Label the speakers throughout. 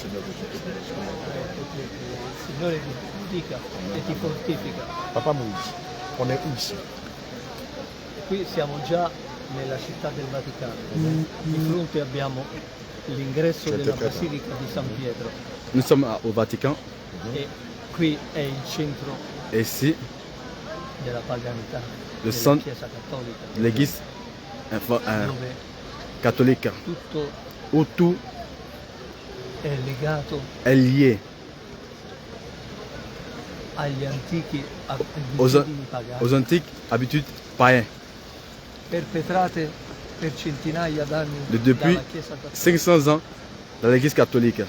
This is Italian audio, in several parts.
Speaker 1: Seigneur Jésus te bénisse.
Speaker 2: Il Signore ti dica e ti fortifica.
Speaker 1: Papa Moïse, on est où ici?
Speaker 2: Qui siamo già nella città del Vaticano. Di fronte abbiamo l'ingresso della Basilica di San Pietro.
Speaker 3: Nous sommes au Vatican.
Speaker 2: E qui è il centro
Speaker 3: Et ici,
Speaker 2: della paganità,
Speaker 3: le
Speaker 2: della
Speaker 3: centre
Speaker 2: Chiesa Cattolica,
Speaker 3: de l'Église
Speaker 2: dove
Speaker 3: catholique,
Speaker 2: tutto
Speaker 3: où tout
Speaker 2: è legato
Speaker 3: est lié
Speaker 2: agli antichi
Speaker 3: aux,
Speaker 2: abitudini pagane,
Speaker 3: aux antiques habitudes païennes.
Speaker 2: perpetrate per centinaia d'anni
Speaker 3: Depuis
Speaker 2: dalla Chiesa Cattolica.
Speaker 3: 500 ans dans l'Église catholique.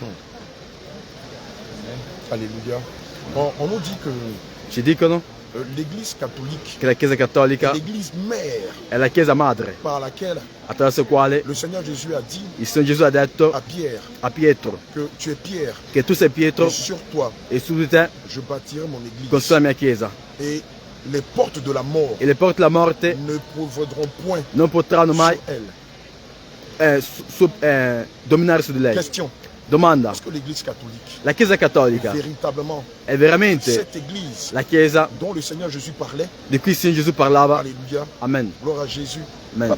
Speaker 1: Alléluia. On nous dit que
Speaker 3: Ci dicono
Speaker 1: l'Église catholique
Speaker 3: che la Chiesa
Speaker 1: est
Speaker 3: cattolica
Speaker 1: l'Église mère
Speaker 3: è la Chiesa madre,
Speaker 1: par laquelle
Speaker 3: attraverso la quale
Speaker 1: le Seigneur Jésus a dit
Speaker 3: il Signore Gesù ha detto
Speaker 1: à Pierre
Speaker 3: a Pietro
Speaker 1: que tu es Pierre
Speaker 3: che tu sei Pietro
Speaker 1: et sur toi
Speaker 3: e su di te
Speaker 1: je bâtirai mon église
Speaker 3: costruirò la mia Chiesa
Speaker 1: et les portes de la mort
Speaker 3: e le porte della morte
Speaker 1: ne prévaudront point
Speaker 3: non potranno mai
Speaker 1: sur elle.
Speaker 3: dominare su di lei.
Speaker 1: Question,
Speaker 3: Domanda,
Speaker 1: est-ce que l'Église catholique
Speaker 3: la Chiesa cattolica
Speaker 1: véritablement
Speaker 3: è veramente
Speaker 1: cette Église
Speaker 3: la Chiesa
Speaker 1: dont le Seigneur Jésus parlait?
Speaker 3: di cui il Signore Gesù parlava?
Speaker 1: Alléluia,
Speaker 3: Amen.
Speaker 1: gloire à Jésus.
Speaker 3: Amen.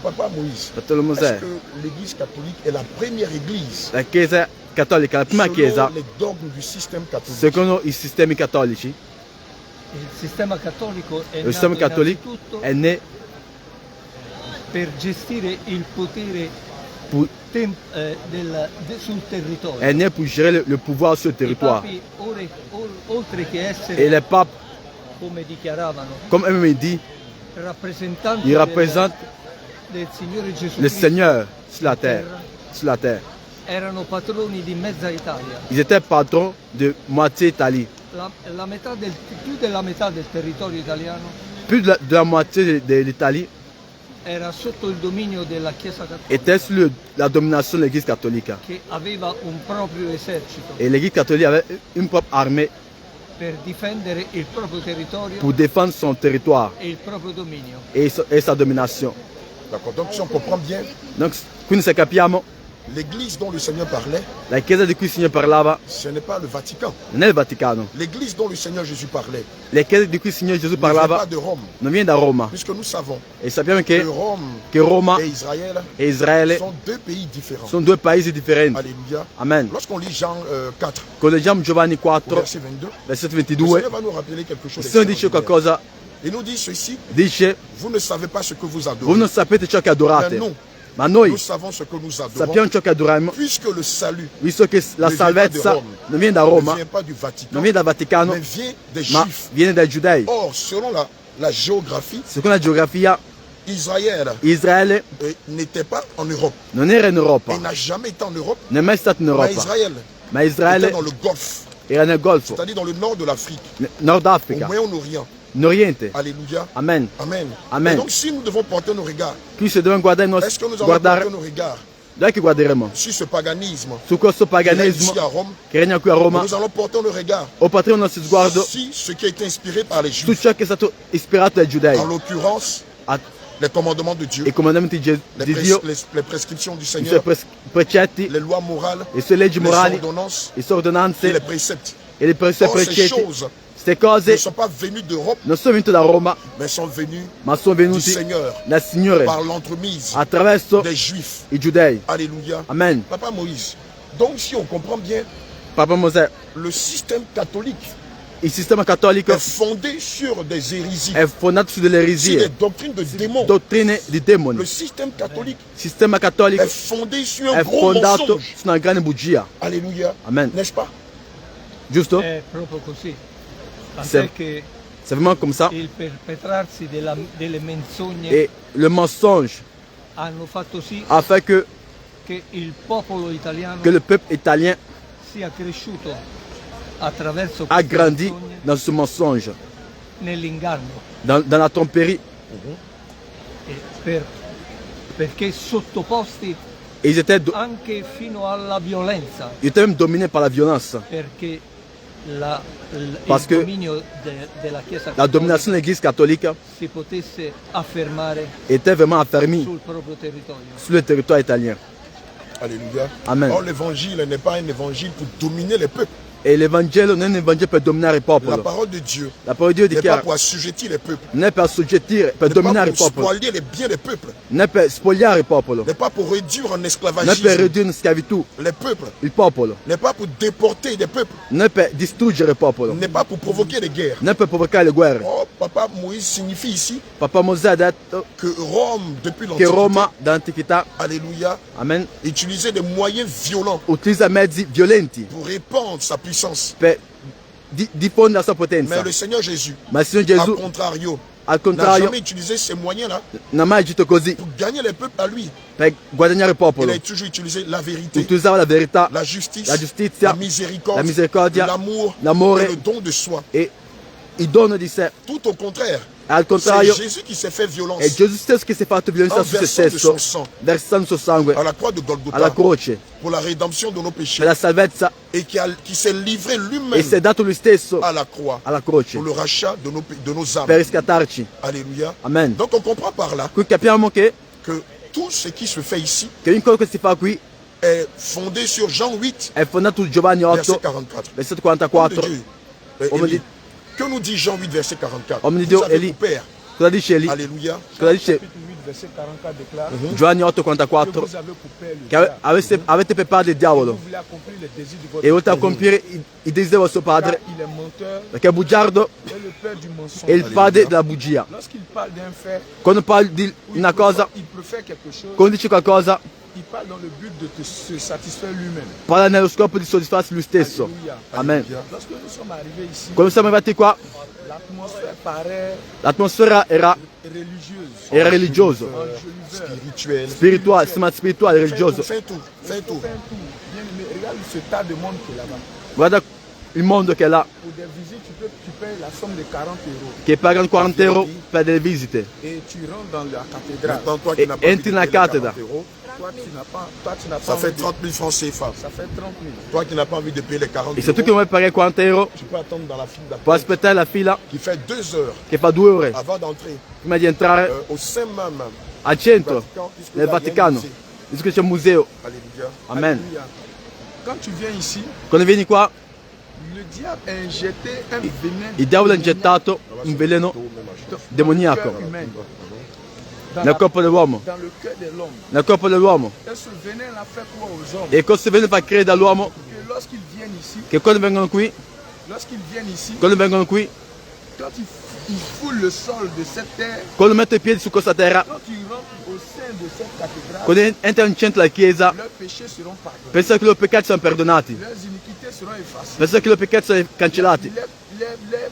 Speaker 1: Papa Moïse,
Speaker 3: Fratello
Speaker 1: est-ce
Speaker 3: Mosè,
Speaker 1: que l'Église catholique est la première Église
Speaker 3: la Chiesa cattolica, la prima
Speaker 1: selon
Speaker 3: Chiesa,
Speaker 1: les dogmes du système catholique?
Speaker 3: secondo i sistemi cattolici,
Speaker 2: Il sistema cattolico è
Speaker 3: lo sistema
Speaker 2: nato
Speaker 3: cattolico
Speaker 2: innanzitutto
Speaker 3: è né
Speaker 2: per gestire il potere
Speaker 3: pour,
Speaker 2: sul territorio.
Speaker 3: è né pour gérer le pouvoir sur le
Speaker 2: I
Speaker 3: territoire.
Speaker 2: papi, oltre che
Speaker 3: Et
Speaker 2: essere,
Speaker 3: les papes,
Speaker 2: come dichiaravano,
Speaker 3: comme eux-mêmes dit,
Speaker 2: rappresentanti
Speaker 3: ils représentent
Speaker 2: del Signore Gesù
Speaker 3: le
Speaker 2: Cristo,
Speaker 3: Seigneur sur la terre. Sur la terre.
Speaker 2: erano patroni di mezza Italia.
Speaker 3: Ils étaient patrons de moitié Italie.
Speaker 2: Più della metà del territorio italiano
Speaker 3: Plus de la moitié de l'Italie
Speaker 2: era sotto il dominio della Chiesa Cattolica,
Speaker 3: était sous la domination de l'Église catholique.
Speaker 2: che aveva un proprio esercito
Speaker 3: Et l'Église catholique avait une propre armée
Speaker 2: per difendere il proprio territorio
Speaker 3: pour défendre son territoire
Speaker 2: e il proprio dominio.
Speaker 3: et sa domination.
Speaker 1: D'accord, donc si on comprend bien,
Speaker 3: Donc, quindi se capiamo,
Speaker 1: l'Église dont le Seigneur parlait,
Speaker 3: la Chiesa di cui il Signore parlava
Speaker 1: ce n'est pas le Vatican.
Speaker 3: non è il Vaticano.
Speaker 1: L'Église dont le Seigneur Jésus parlait
Speaker 3: La Chiesa di cui il Signore Gesù
Speaker 1: ne vient
Speaker 3: parlava
Speaker 1: pas de Rome,
Speaker 3: non viene da Roma.
Speaker 1: puisque nous savons
Speaker 3: E sappiamo
Speaker 1: que
Speaker 3: che Roma
Speaker 1: et Israël
Speaker 3: e Israele
Speaker 1: sont deux pays différents.
Speaker 3: sono due paesi differenti.
Speaker 1: Alléluia.
Speaker 3: Amen.
Speaker 1: Lorsqu'on lit Jean 4,
Speaker 3: Quando leggiamo Giovanni
Speaker 1: au
Speaker 3: 4,
Speaker 1: verset 22,
Speaker 3: versetto
Speaker 1: le
Speaker 3: 22,
Speaker 1: Seigneur va nous rappeler quelque chose
Speaker 3: il Signore dice
Speaker 1: d'extraordinaire.
Speaker 3: qualcosa,
Speaker 1: Il nous dit ceci,
Speaker 3: dice,
Speaker 1: vous ne savez pas ce que vous
Speaker 3: voi
Speaker 1: adorez,
Speaker 3: non sapete ciò che adorate,
Speaker 1: mais nous,
Speaker 3: ma noi
Speaker 1: nous savons ce que nous adorons,
Speaker 3: sappiamo ciò che adoriamo,
Speaker 1: puisque le salut
Speaker 3: visto che la
Speaker 1: ne
Speaker 3: salvezza
Speaker 1: vient
Speaker 3: non viene da
Speaker 1: ne
Speaker 3: Roma,
Speaker 1: vient pas du Vatican,
Speaker 3: non viene dal Vaticano,
Speaker 1: mais vient des
Speaker 3: ma
Speaker 1: Juifs.
Speaker 3: viene dai Giudei.
Speaker 1: Or, selon la géographie,
Speaker 3: Secondo la geografia,
Speaker 1: Israël
Speaker 3: Israele
Speaker 1: n'était pas en Europe.
Speaker 3: non era in Europa,
Speaker 1: Il n'a jamais été en Europe,
Speaker 3: non è mai stato in
Speaker 1: mais
Speaker 3: Europa,
Speaker 1: Israël
Speaker 3: ma
Speaker 1: était
Speaker 3: Israele
Speaker 1: dans le Golfe,
Speaker 3: era nel Golfo,
Speaker 1: c'est-à-dire dans le nord de l'Afrique,
Speaker 3: Nord
Speaker 1: au
Speaker 3: Africa,
Speaker 1: Moyen-Orient.
Speaker 3: in Oriente.
Speaker 1: Alléluia.
Speaker 3: Amen.
Speaker 1: Amen.
Speaker 3: Amen.
Speaker 1: Et donc, si nous devons porter nos regards,
Speaker 3: Qui se dobbiamo guardare i
Speaker 1: est-ce
Speaker 3: nostri,
Speaker 1: que nous allons
Speaker 3: guardare,
Speaker 1: porter nos regards
Speaker 3: dov'è che guarderemo?
Speaker 1: sur ce paganisme
Speaker 3: Su questo
Speaker 1: qui règne
Speaker 3: paganesimo
Speaker 1: ici à Rome,
Speaker 3: che regna qui a Roma,
Speaker 1: nous allons porter nos regards
Speaker 3: o potremo il nostro sguardo
Speaker 1: sur ce qui a été inspiré par les
Speaker 3: su
Speaker 1: Juifs,
Speaker 3: ciò che è stato ispirato dai Giudei,
Speaker 1: en l'occurrence
Speaker 3: ai
Speaker 1: les commandements de Dieu,
Speaker 3: comandamenti di Dio,
Speaker 1: les prescriptions du
Speaker 3: i suoi
Speaker 1: Seigneur,
Speaker 3: precetti,
Speaker 1: les lois morales,
Speaker 3: le sue leggi
Speaker 1: les
Speaker 3: morali,
Speaker 1: ordonnances
Speaker 3: le sue
Speaker 1: et
Speaker 3: ordonnanze
Speaker 1: les préceptes.
Speaker 3: e i suoi
Speaker 1: Or, ces
Speaker 3: precetti.
Speaker 1: choses
Speaker 3: Queste
Speaker 1: ne
Speaker 3: cose
Speaker 1: sont pas venues d'Europe,
Speaker 3: non sono venute da Roma,
Speaker 1: mais sont venues
Speaker 3: ma sono
Speaker 1: du
Speaker 3: venuti
Speaker 1: Seigneur
Speaker 3: dal Signore
Speaker 1: par l'entremise
Speaker 3: attraverso
Speaker 1: des Juifs.
Speaker 3: i Giudei.
Speaker 1: Alléluia.
Speaker 3: Amen.
Speaker 1: Papa Moïse. Donc, si on comprend bien,
Speaker 3: Papa Mosè,
Speaker 1: le système catholique
Speaker 3: il sistema cattolico
Speaker 1: est fondé sur des hérésies,
Speaker 3: è fondato su delle
Speaker 1: sur des
Speaker 3: eresie,
Speaker 1: doctrines de démons.
Speaker 3: dottrine di demoni.
Speaker 1: Le système catholique
Speaker 3: Il sistema cattolico
Speaker 1: est fondé sur un
Speaker 3: è
Speaker 1: gros
Speaker 3: fondato
Speaker 1: mensonge.
Speaker 3: su una grande bugia.
Speaker 1: Alléluia.
Speaker 3: Amen.
Speaker 1: N'est-ce pas?
Speaker 3: Giusto?
Speaker 2: È proprio così. Tant'è
Speaker 3: Se-
Speaker 2: che
Speaker 3: C'est vraiment comme ça.
Speaker 2: il perpetrarsi delle menzogne
Speaker 3: Et le mensonge
Speaker 2: hanno fatto sì
Speaker 3: a fait
Speaker 2: che il popolo italiano
Speaker 3: que le peuple italien
Speaker 2: sia cresciuto attraverso
Speaker 3: a
Speaker 2: queste
Speaker 3: grandi
Speaker 2: menzogne
Speaker 3: dans ce mensonge,
Speaker 2: nell'inganno,
Speaker 3: dans la tromperie.
Speaker 2: perché sottoposti
Speaker 3: Et ils étaient,
Speaker 2: anche fino alla violenza,
Speaker 3: ils étaient même dominés par la violence.
Speaker 2: perché
Speaker 3: Parce
Speaker 2: il
Speaker 3: que
Speaker 2: dominio della Chiesa
Speaker 3: La domination de l'Église catholique
Speaker 2: si potesse affermare
Speaker 3: était vraiment affermie
Speaker 2: sul proprio territorio.
Speaker 3: sur le territoire italien.
Speaker 1: Alléluia.
Speaker 3: Amen.
Speaker 1: Or, l'évangile n'est pas un évangile pour dominer les peuples.
Speaker 3: E l'Evangelo non è un Evangelo per dominare il
Speaker 1: La
Speaker 3: popolo.
Speaker 1: parole de Dieu
Speaker 3: La parola di Dio
Speaker 1: n'est pas
Speaker 3: dichiara
Speaker 1: pour assujettir les peuples.
Speaker 3: non è per soggettire, per
Speaker 1: N'est pas
Speaker 3: dominare il
Speaker 1: pour
Speaker 3: popolo,
Speaker 1: spolier les biens des peuples.
Speaker 3: non è per spogliare il popolo,
Speaker 1: N'est pas pour réduire en
Speaker 3: non è per
Speaker 1: esclavagisme
Speaker 3: ridurre in schiavitù
Speaker 1: les peuples.
Speaker 3: il popolo,
Speaker 1: N'est pas pour déporter des peuples.
Speaker 3: non è per distruggere il popolo,
Speaker 1: N'est pas pour provoquer des guerres.
Speaker 3: non è per provocare le guerre.
Speaker 1: Oh, papa Moïse signifie ici
Speaker 3: Papa Mosè ha detto
Speaker 1: que Rome, depuis
Speaker 3: che
Speaker 1: l'Antiquité,
Speaker 3: Roma dall'antichità,
Speaker 1: Alléluia,
Speaker 3: amen,
Speaker 1: utilisait des moyens violents
Speaker 3: utilizza mezzi violenti
Speaker 1: pour répandre sa puissance.
Speaker 3: per diffondere la sua
Speaker 1: Mais
Speaker 3: potenza.
Speaker 1: le Seigneur Jésus,
Speaker 3: Ma il Signore
Speaker 1: à
Speaker 3: Gesù,
Speaker 1: contrario,
Speaker 3: al
Speaker 1: n'a
Speaker 3: contrario,
Speaker 1: jamais utilisé ces moyens-là
Speaker 3: non ha mai agito così
Speaker 1: pour gagner les peuples à lui.
Speaker 3: per guadagnare il
Speaker 1: Il
Speaker 3: popolo.
Speaker 1: a toujours utilisé la vérité,
Speaker 3: Utilizzava la verità,
Speaker 1: la justice,
Speaker 3: la giustizia,
Speaker 1: la miséricorde,
Speaker 3: la misericordia,
Speaker 1: l'amour
Speaker 3: l'amore
Speaker 1: et le don de soi.
Speaker 3: e il dono di sé.
Speaker 1: Tout au contraire.
Speaker 3: Al
Speaker 1: C'est
Speaker 3: contrario,
Speaker 1: Jésus qui s'est fait violence
Speaker 3: è Gesù stesso che si è fatto violenza
Speaker 1: en
Speaker 3: su se
Speaker 1: versant de
Speaker 3: stesso,
Speaker 1: son sang
Speaker 3: versando il suo sangue
Speaker 1: à la croix de
Speaker 3: alla
Speaker 1: Golgotha
Speaker 3: croce
Speaker 1: pour la rédemption de nos péchés
Speaker 3: per la salvezza
Speaker 1: et qui s'est livré
Speaker 3: e
Speaker 1: lui-même
Speaker 3: si è dato lui stesso
Speaker 1: à la croix
Speaker 3: alla croce
Speaker 1: pour le rachat de nos âmes.
Speaker 3: per riscattarci.
Speaker 1: Alléluia.
Speaker 3: Amen.
Speaker 1: Donc on comprend par là
Speaker 3: Qui capiamo che
Speaker 1: tout ce qui se fait ici
Speaker 3: ogni cosa che si fa qui
Speaker 1: est fondé sur Jean 8,
Speaker 3: è fondato su Giovanni
Speaker 1: verset
Speaker 3: 8,
Speaker 1: 44.
Speaker 3: versetto
Speaker 1: Homme de
Speaker 3: 44.
Speaker 1: Dieu,
Speaker 3: Homme
Speaker 1: Élie,
Speaker 3: de-
Speaker 1: que nous dit Jean 8, verset 44?
Speaker 3: Homme de
Speaker 1: Vous
Speaker 3: Dieu,
Speaker 1: savez,
Speaker 3: Élie.
Speaker 1: mon Père,
Speaker 3: Cosa dice lì?
Speaker 1: alléluia,
Speaker 3: Cosa dice
Speaker 4: Chapitre 8, verset 44 déclare
Speaker 3: Giovanni 8,
Speaker 4: que
Speaker 3: 44?
Speaker 4: vous avez pour père le
Speaker 3: Che
Speaker 4: diable.
Speaker 3: avete preparato il diavolo
Speaker 4: Vous voulez accomplir les désirs de votre
Speaker 3: e oltre a
Speaker 4: père.
Speaker 3: compiere i desideri del vostro
Speaker 4: Car
Speaker 3: padre,
Speaker 4: il est menteur
Speaker 3: perché è bugiardo
Speaker 4: et le père du mensonge.
Speaker 3: e il padre della bugia.
Speaker 4: Lorsqu'il parle d'un fait,
Speaker 3: Quando parli di una cosa,
Speaker 4: il peut faire quelque chose,
Speaker 3: quando dici qualcosa,
Speaker 4: il parle dans le but de se satisfaire lui-même.
Speaker 3: parla nello scopo di soddisfarsi lui stesso.
Speaker 4: Alléluia.
Speaker 3: Amen.
Speaker 4: Lorsque nous sommes arrivés ici,
Speaker 3: Quando siamo arrivati qua,
Speaker 4: l'atmosphère paraît
Speaker 3: l'atmosfera era
Speaker 4: religieuse,
Speaker 3: religiosa,
Speaker 4: enjoliveur.
Speaker 1: spirituel.
Speaker 3: spirituale, sistema spirituale, religioso.
Speaker 1: Fais tout, fais tout.
Speaker 4: Fais un tour. Bien aimé, regarde ce tas de monde qui est là-bas.
Speaker 3: Guarda il mondo che è là,
Speaker 4: Pour des visites, tu payes la somme de 40 euros
Speaker 3: che pagano 40 euro per delle visite.
Speaker 4: et tu rentres dans la cathédrale.
Speaker 1: Maintenant, toi qui
Speaker 3: Et
Speaker 1: n'as pas envie de
Speaker 3: entri nella
Speaker 1: payer les
Speaker 3: cattedra.
Speaker 1: 40 euros,
Speaker 4: Toi, tu n'as pas
Speaker 1: ça fait
Speaker 4: envie de-
Speaker 1: 30 000 francs CFA.
Speaker 4: Ça fait 30 000.
Speaker 1: Toi qui n'as pas envie de payer les 40
Speaker 3: E se tu che
Speaker 1: euros,
Speaker 3: vuoi pagare 40 euro,
Speaker 1: tu peux attendre dans la file
Speaker 3: puoi
Speaker 1: d'attente
Speaker 3: aspettare la fila
Speaker 1: qui fait 2 heures
Speaker 3: che fa 2 ore
Speaker 1: avant d'entrer
Speaker 3: prima di entrare
Speaker 1: au sein même
Speaker 3: al centro,
Speaker 1: Vatican, puisque
Speaker 3: nel
Speaker 1: là, il y a un
Speaker 3: Vaticano.
Speaker 1: musée.
Speaker 3: Visto che c'è un museo.
Speaker 1: Alléluia.
Speaker 3: Amen.
Speaker 4: Alléluia. Quand tu viens ici,
Speaker 3: Quando vieni qua,
Speaker 4: le diable a injecté un venin
Speaker 3: il diavolo ha gettato un veleno
Speaker 4: dans le
Speaker 3: demoniaco
Speaker 4: cœur humain, dans,
Speaker 3: nel
Speaker 4: la-
Speaker 3: corpo dell'uomo.
Speaker 4: dans le cœur de l'homme.
Speaker 3: Nel corpo dell'uomo.
Speaker 4: Et ce venin l'a fait quoi aux hommes?
Speaker 3: E questo veleno fa credere all'uomo
Speaker 4: Que lorsqu'ils viennent ici,
Speaker 3: che quando vengono qui,
Speaker 4: quand ils foulent le sol de cette terre,
Speaker 3: quando mettono i piedi su questa terra,
Speaker 4: quand ils rentrent au sein de cette cathédrale,
Speaker 3: quando entrano in centro della chiesa,
Speaker 4: leurs péchés seront pardonnés.
Speaker 3: pensano che i loro peccati sono perdonati,
Speaker 4: Leurs iniquités seront effacées.
Speaker 3: pensano che i loro peccati sono cancellati,
Speaker 4: Les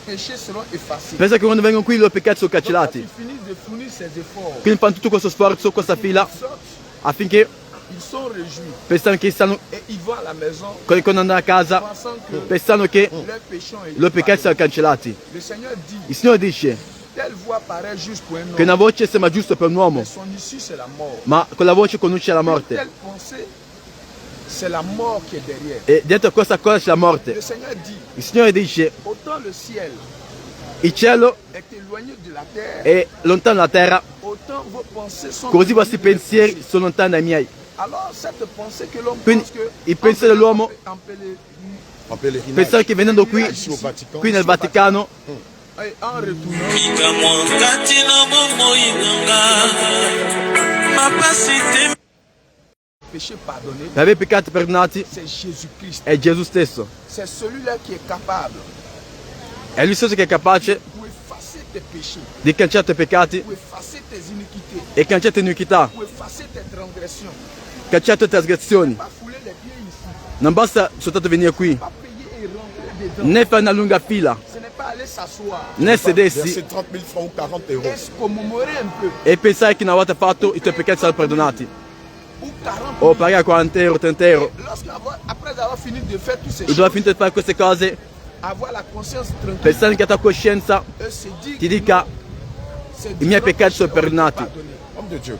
Speaker 4: péchés seront effacés.
Speaker 3: pensano che quando vengono qui i loro peccati sono
Speaker 4: Donc, quand
Speaker 3: cancellati.
Speaker 4: ils finissent de fournir ces efforts,
Speaker 3: Quindi fanno tutto questo sforzo, questa fila,
Speaker 4: ils sortent,
Speaker 3: affinché
Speaker 4: ils sont réjouis
Speaker 3: pensano che stanno,
Speaker 4: et ils vont à la maison
Speaker 3: quando andano a casa,
Speaker 4: pensant que
Speaker 3: pensano che
Speaker 4: leurs péchés ont
Speaker 3: i
Speaker 4: été
Speaker 3: loro peccati sono
Speaker 4: pardonnés.
Speaker 3: cancellati.
Speaker 4: Le Seigneur dit,
Speaker 3: Il Signore dice
Speaker 4: telle voix paraît juste pour un
Speaker 3: che una
Speaker 4: homme,
Speaker 3: voce sembra giusta per un uomo,
Speaker 4: mais son issue c'est la mort.
Speaker 3: ma quella voce conduce alla
Speaker 4: Une
Speaker 3: morte.
Speaker 4: telle pensée, c'est la mort qui est derrière.
Speaker 3: E dietro a questa cosa c'è la
Speaker 4: Le
Speaker 3: morte.
Speaker 4: Seigneur dit,
Speaker 3: Il Signore dice,
Speaker 4: autant le ciel
Speaker 3: il cielo
Speaker 4: est éloigné de la terre,
Speaker 3: è lontano dalla terra,
Speaker 4: autant vos pensées sont
Speaker 3: così i vostri
Speaker 4: éloignées de mes
Speaker 3: pensieri
Speaker 4: pensées.
Speaker 3: sono lontani dai miei.
Speaker 4: Alors cette pensée que l'homme
Speaker 3: Quindi,
Speaker 4: pense que
Speaker 3: il pensiero dell'uomo-
Speaker 1: En pèlerinage.
Speaker 3: Pensare che venendo qui,
Speaker 1: Ici au Vatican.
Speaker 3: qui nel Vaticano,
Speaker 4: et en retournant,
Speaker 5: likamwa kati na bomoi nanga mapasi te
Speaker 4: péché pardonné,
Speaker 3: per avere i peccati perdonati,
Speaker 4: c'est Jésus-Christ.
Speaker 3: è Gesù stesso.
Speaker 4: C'est celui-là qui est capable
Speaker 3: È Lui stesso che è capace
Speaker 4: pour effacer tes péchés,
Speaker 3: di cancellare i tuoi peccati
Speaker 4: pour effacer tes iniquités,
Speaker 3: e cancellare le tue iniquità,
Speaker 4: pour effacer tes transgressions.
Speaker 3: cancellare le tue trasgressioni.
Speaker 4: Pas fouler les pieds ici,
Speaker 3: Non basta soltanto venire qui,
Speaker 4: pas payer et rentrer dedans.
Speaker 3: né fare una lunga fila,
Speaker 4: Ce n'est pas aller s'asseoir
Speaker 3: né sedersi
Speaker 1: Verser 30 000 francs ou 40 euros.
Speaker 4: et se commémorer un peu.
Speaker 3: e pensare che una volta fatto i tuoi peccati saranno perdonati.
Speaker 4: Ou 40
Speaker 3: O pagare 40 euro, 30 euro.
Speaker 4: Après avoir fini de faire toutes ces
Speaker 3: E dopo aver
Speaker 4: choses,
Speaker 3: finito di fare queste cose,
Speaker 4: avoir la conscience tranquille
Speaker 3: pensare che la tua coscienza
Speaker 4: et se dire
Speaker 3: ti
Speaker 4: que
Speaker 3: dica
Speaker 4: ces
Speaker 3: i miei
Speaker 4: différents
Speaker 3: peccati sono
Speaker 4: péchés ont été
Speaker 3: perdonati.
Speaker 4: pardonnés.
Speaker 1: Homme de Dieu.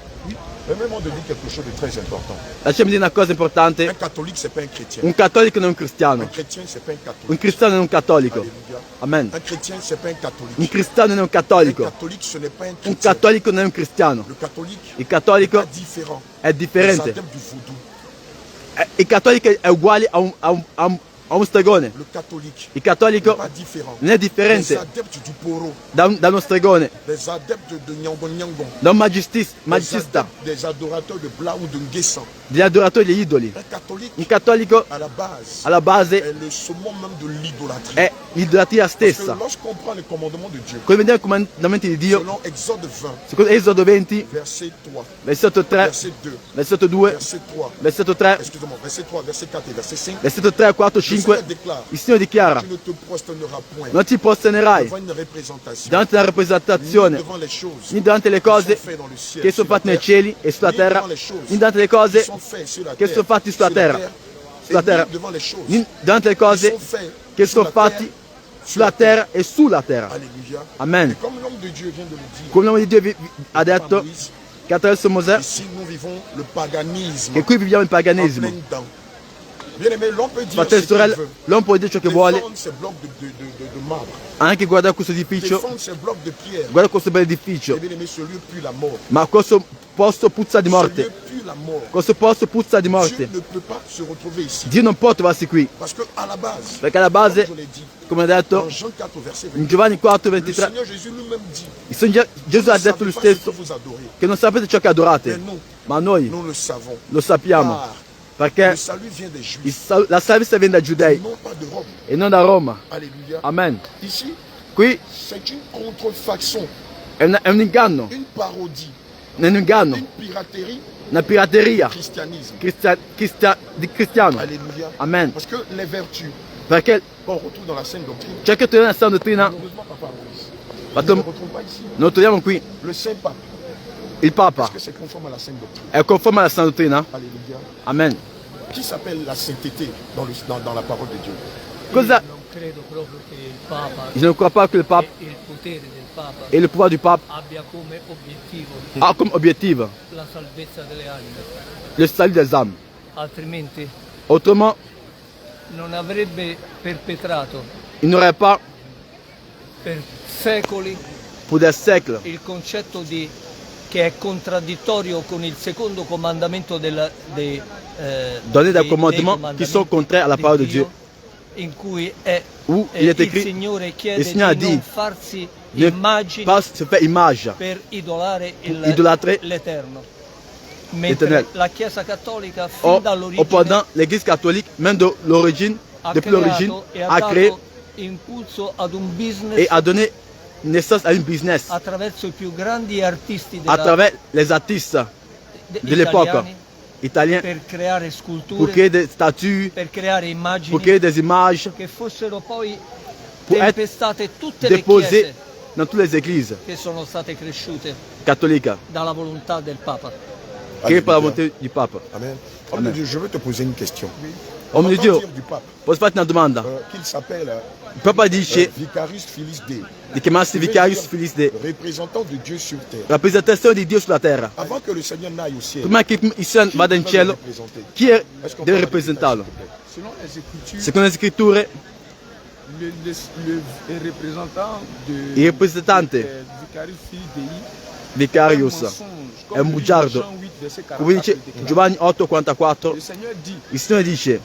Speaker 1: Permets-moi de dire quelque chose de très important.
Speaker 3: Lasciami dire una cosa
Speaker 1: Un
Speaker 3: importante,
Speaker 1: catholique, c'est pas un chrétien.
Speaker 3: un cattolico non è un
Speaker 1: Un
Speaker 3: cristiano,
Speaker 1: chrétien, c'est pas un catholique.
Speaker 3: un cristiano non è un cattolico.
Speaker 1: Alléluia.
Speaker 3: Amen.
Speaker 1: Un chrétien, c'est pas un catholique.
Speaker 3: Un cristiano non è un
Speaker 1: Un
Speaker 3: cattolico,
Speaker 1: catholique, ce n'est pas un
Speaker 3: un
Speaker 1: chrétien.
Speaker 3: cattolico non è un cristiano.
Speaker 1: Le catholique
Speaker 3: Il cattolico
Speaker 1: est différent.
Speaker 3: è
Speaker 1: Les
Speaker 3: differente
Speaker 1: adeptes du vaudou.
Speaker 3: Il cattolico è uguale a un stregone.
Speaker 1: Le catholique
Speaker 3: Il
Speaker 1: n'est
Speaker 3: cattolico
Speaker 1: pas différent.
Speaker 3: non è
Speaker 1: Les
Speaker 3: differente
Speaker 1: adeptes du poro,
Speaker 3: da uno stregone,
Speaker 1: les adeptes de Nyangon Nyangon,
Speaker 3: da un
Speaker 1: les
Speaker 3: magista,
Speaker 1: adeptes des adorateurs de Bla ou de Nguessan.
Speaker 3: degli adoratori degli idoli.
Speaker 1: Un catholique,
Speaker 3: Un cattolico
Speaker 1: à la base,
Speaker 3: alla base
Speaker 1: est le summum même de l'idolâtrie.
Speaker 3: è l'idolatria
Speaker 1: Parce que
Speaker 3: stessa.
Speaker 1: lorsqu'on prend les commandements de Dieu,
Speaker 3: Come vediamo i comandamenti di Dio,
Speaker 1: selon Exode 20,
Speaker 3: secondo Esodo 20,
Speaker 1: verset 3,
Speaker 3: versetto 3,
Speaker 1: verset 2,
Speaker 3: versetto 2,
Speaker 1: verset 3,
Speaker 3: versetto 3,
Speaker 1: excusez-moi, verset 3, verset 4 et verset 5,
Speaker 3: versetto 3, 4,
Speaker 1: le
Speaker 3: 5,
Speaker 1: Seigneur déclare,
Speaker 3: il Signore dichiara,
Speaker 1: tu ne te prosterneras point
Speaker 3: non ti posternerai
Speaker 1: devant une représentation,
Speaker 3: davanti alla
Speaker 1: ni
Speaker 3: rappresentazione,
Speaker 1: devant les choses
Speaker 3: ni davanti alle
Speaker 1: qui sont
Speaker 3: cose
Speaker 1: faites dans le ciel,
Speaker 3: che sono
Speaker 1: sur la
Speaker 3: fatte nei
Speaker 1: terre,
Speaker 3: cieli e sulla
Speaker 1: ni
Speaker 3: terra,
Speaker 1: devant les choses
Speaker 3: ni davanti alle
Speaker 1: qui
Speaker 3: cose
Speaker 1: sont faites sur la
Speaker 3: che
Speaker 1: terre,
Speaker 3: sono fatti sulla terra, sulla
Speaker 1: et
Speaker 3: terra,
Speaker 1: ni devant les choses
Speaker 3: ni davanti alle
Speaker 1: qui
Speaker 3: cose
Speaker 1: sont faites
Speaker 3: che
Speaker 1: sur
Speaker 3: sono
Speaker 1: la
Speaker 3: fatti
Speaker 1: terre,
Speaker 3: sulla terra e sulla terra.
Speaker 1: Alléluia.
Speaker 3: Amen.
Speaker 1: Et comme l'homme de Dieu vient de le dire,
Speaker 3: Come l'uomo di Dio ha
Speaker 1: par
Speaker 3: detto
Speaker 1: Moïse,
Speaker 3: che attraverso Mosè,
Speaker 1: ici nous vivons le paganisme
Speaker 3: che qui viviamo il
Speaker 1: en
Speaker 3: paganesimo.
Speaker 1: plein dedans. Bien aimé, l'homme peut dire
Speaker 3: Fratelli e
Speaker 1: ce qu'il
Speaker 3: sorelle,
Speaker 1: veut.
Speaker 3: l'uomo può dire ciò che vuole,
Speaker 1: Défendre ces blocs de marbre,
Speaker 3: anche guardare questo edificio,
Speaker 1: défendre ces blocs de pierre.
Speaker 3: guarda questo bel edificio,
Speaker 1: Et bien aimé, ce lieu pue la mort.
Speaker 3: ma questo posto puzza di
Speaker 1: Ce lieu
Speaker 3: morte,
Speaker 1: pue la mort.
Speaker 3: questo posto puzza di
Speaker 1: Dieu
Speaker 3: morte.
Speaker 1: ne peut pas se retrouver ici.
Speaker 3: Dio non può trovarsi qui,
Speaker 1: Parce qu'à la base,
Speaker 3: perché alla base,
Speaker 1: comme je l'ai dit,
Speaker 3: come ha detto
Speaker 1: dans Jean 4, verset
Speaker 3: in
Speaker 1: 20,
Speaker 3: Giovanni 4,
Speaker 1: le
Speaker 3: 23,
Speaker 1: Seigneur Jésus lui-même dit,
Speaker 3: il Signore Gesù ha
Speaker 1: vous ne
Speaker 3: detto lui
Speaker 1: savez pas ce
Speaker 3: stesso
Speaker 1: que vous adorez,
Speaker 3: che non sapete ciò che adorate,
Speaker 1: mais nous,
Speaker 3: ma noi
Speaker 1: nous le savons.
Speaker 3: lo sappiamo,
Speaker 1: Car
Speaker 3: perché
Speaker 1: le salut vient des Juifs,
Speaker 3: la salvezza viene dai giudei
Speaker 1: non pas de Rome.
Speaker 3: e non da Roma.
Speaker 1: Alléluia.
Speaker 3: Amen.
Speaker 1: Ici,
Speaker 3: Qui
Speaker 1: c'est une contrefaçon,
Speaker 3: è un inganno,
Speaker 1: une parodie,
Speaker 3: è un inganno,
Speaker 1: une piraterie
Speaker 3: una pirateria
Speaker 1: du christianisme.
Speaker 3: di cristiano.
Speaker 1: Alléluia.
Speaker 3: Amen.
Speaker 1: Parce que les vertus
Speaker 3: Perché
Speaker 1: qu'on retrouve dans la Sainte Doctrine,
Speaker 3: ciò che troviamo nella Santa Dottrina
Speaker 1: malheureusement, Papa Maurice, on ne
Speaker 3: Fatto-
Speaker 1: le retrouve pas ici.
Speaker 3: non lo troviamo qui.
Speaker 1: Le Saint Pape,
Speaker 3: Il Papa
Speaker 1: est-ce que c'est conforme à la Sainte Doctrine?
Speaker 3: è conforme alla Santa Dottrina?
Speaker 1: Alléluia.
Speaker 3: Amen.
Speaker 1: Qui s'appelle la sainteté dans la parole de Dieu?
Speaker 3: Cosa?
Speaker 2: Non credo proprio che il Papa
Speaker 3: Je ne crois pas que le pape
Speaker 2: e il potere del Papa
Speaker 3: et le pouvoir du pape
Speaker 2: abbia come obiettivo
Speaker 3: a comme objectif
Speaker 2: la salvezza delle anime,
Speaker 3: le salut des âmes.
Speaker 2: altrimenti
Speaker 3: Autrement,
Speaker 2: non avrebbe perpetrato
Speaker 3: il n'aurait pas,
Speaker 2: per secoli
Speaker 3: pour des siècles,
Speaker 2: il concetto che è contraddittorio con il secondo comandamento
Speaker 3: donné des commandements qui sont contraires à la parole de Dieu,
Speaker 2: in cui è
Speaker 3: où il est
Speaker 2: il
Speaker 3: écrit,
Speaker 2: Signore
Speaker 3: il
Speaker 2: chiede
Speaker 3: Signore
Speaker 2: di
Speaker 3: ha
Speaker 2: non
Speaker 3: dit,
Speaker 2: farsi
Speaker 3: ne
Speaker 2: immagini
Speaker 3: pas se faire image.
Speaker 2: per idolare
Speaker 3: idolâtrer
Speaker 2: l'Eterno. Mentre
Speaker 3: l'Éternel.
Speaker 2: la Chiesa Cattolica fin
Speaker 3: Or,
Speaker 2: dall'origine
Speaker 3: pendant l'Église catholique, même de l'origine,
Speaker 2: ha
Speaker 3: depuis l'origine,
Speaker 2: creato e ha
Speaker 3: a créé
Speaker 2: dato impulso ad un business
Speaker 3: et a donné naissance à une business
Speaker 2: attraverso i più grandi artisti
Speaker 3: à travers les artistes de l'époque
Speaker 2: italiani
Speaker 3: italiens
Speaker 2: per creare
Speaker 3: pour
Speaker 2: sculture,
Speaker 3: créer des statues,
Speaker 2: per creare
Speaker 3: pour
Speaker 2: immagini
Speaker 3: créer des images,
Speaker 2: che fossero poi
Speaker 3: pour être
Speaker 2: tempestate tutte le
Speaker 3: déposées
Speaker 2: chiese
Speaker 3: dans toutes les églises
Speaker 2: che sono state cresciute
Speaker 3: catholiques,
Speaker 2: dalla volontà del Papa.
Speaker 3: créées par la
Speaker 1: Alléluia.
Speaker 3: volonté du pape.
Speaker 1: Amen. Homme de Dieu, je veux te poser une question.
Speaker 3: Homme
Speaker 1: On
Speaker 3: de
Speaker 1: entend
Speaker 3: Dio,
Speaker 1: dire du pape
Speaker 3: posso farti una domanda?
Speaker 1: qu'il s'appelle
Speaker 3: Il Papa dice
Speaker 1: Vicarius Filis Dei,
Speaker 3: di chiamarsi Vicarius Filis Dei,
Speaker 1: représentant de Dieu sur terre.
Speaker 3: rappresentazione di Dio sulla terra.
Speaker 1: Avant que le Seigneur n'aille au ciel,
Speaker 3: Prima che il Signore vada in
Speaker 1: devait le
Speaker 3: cielo,
Speaker 1: représenter?
Speaker 3: chi è-
Speaker 1: Est-ce qu'on
Speaker 3: deve
Speaker 1: peut
Speaker 3: rappresentarlo?
Speaker 1: répéter, s'il te plaît?
Speaker 4: Selon les Écritures,
Speaker 3: Secondo le scritture,
Speaker 4: le représentant de
Speaker 3: il rappresentante,
Speaker 4: Vicarius Fili Dei
Speaker 3: Vicarius,
Speaker 4: è
Speaker 3: è un bugiardo. Come dice Giovanni 8,44,
Speaker 4: Le Seigneur dit,
Speaker 3: il Signore dice,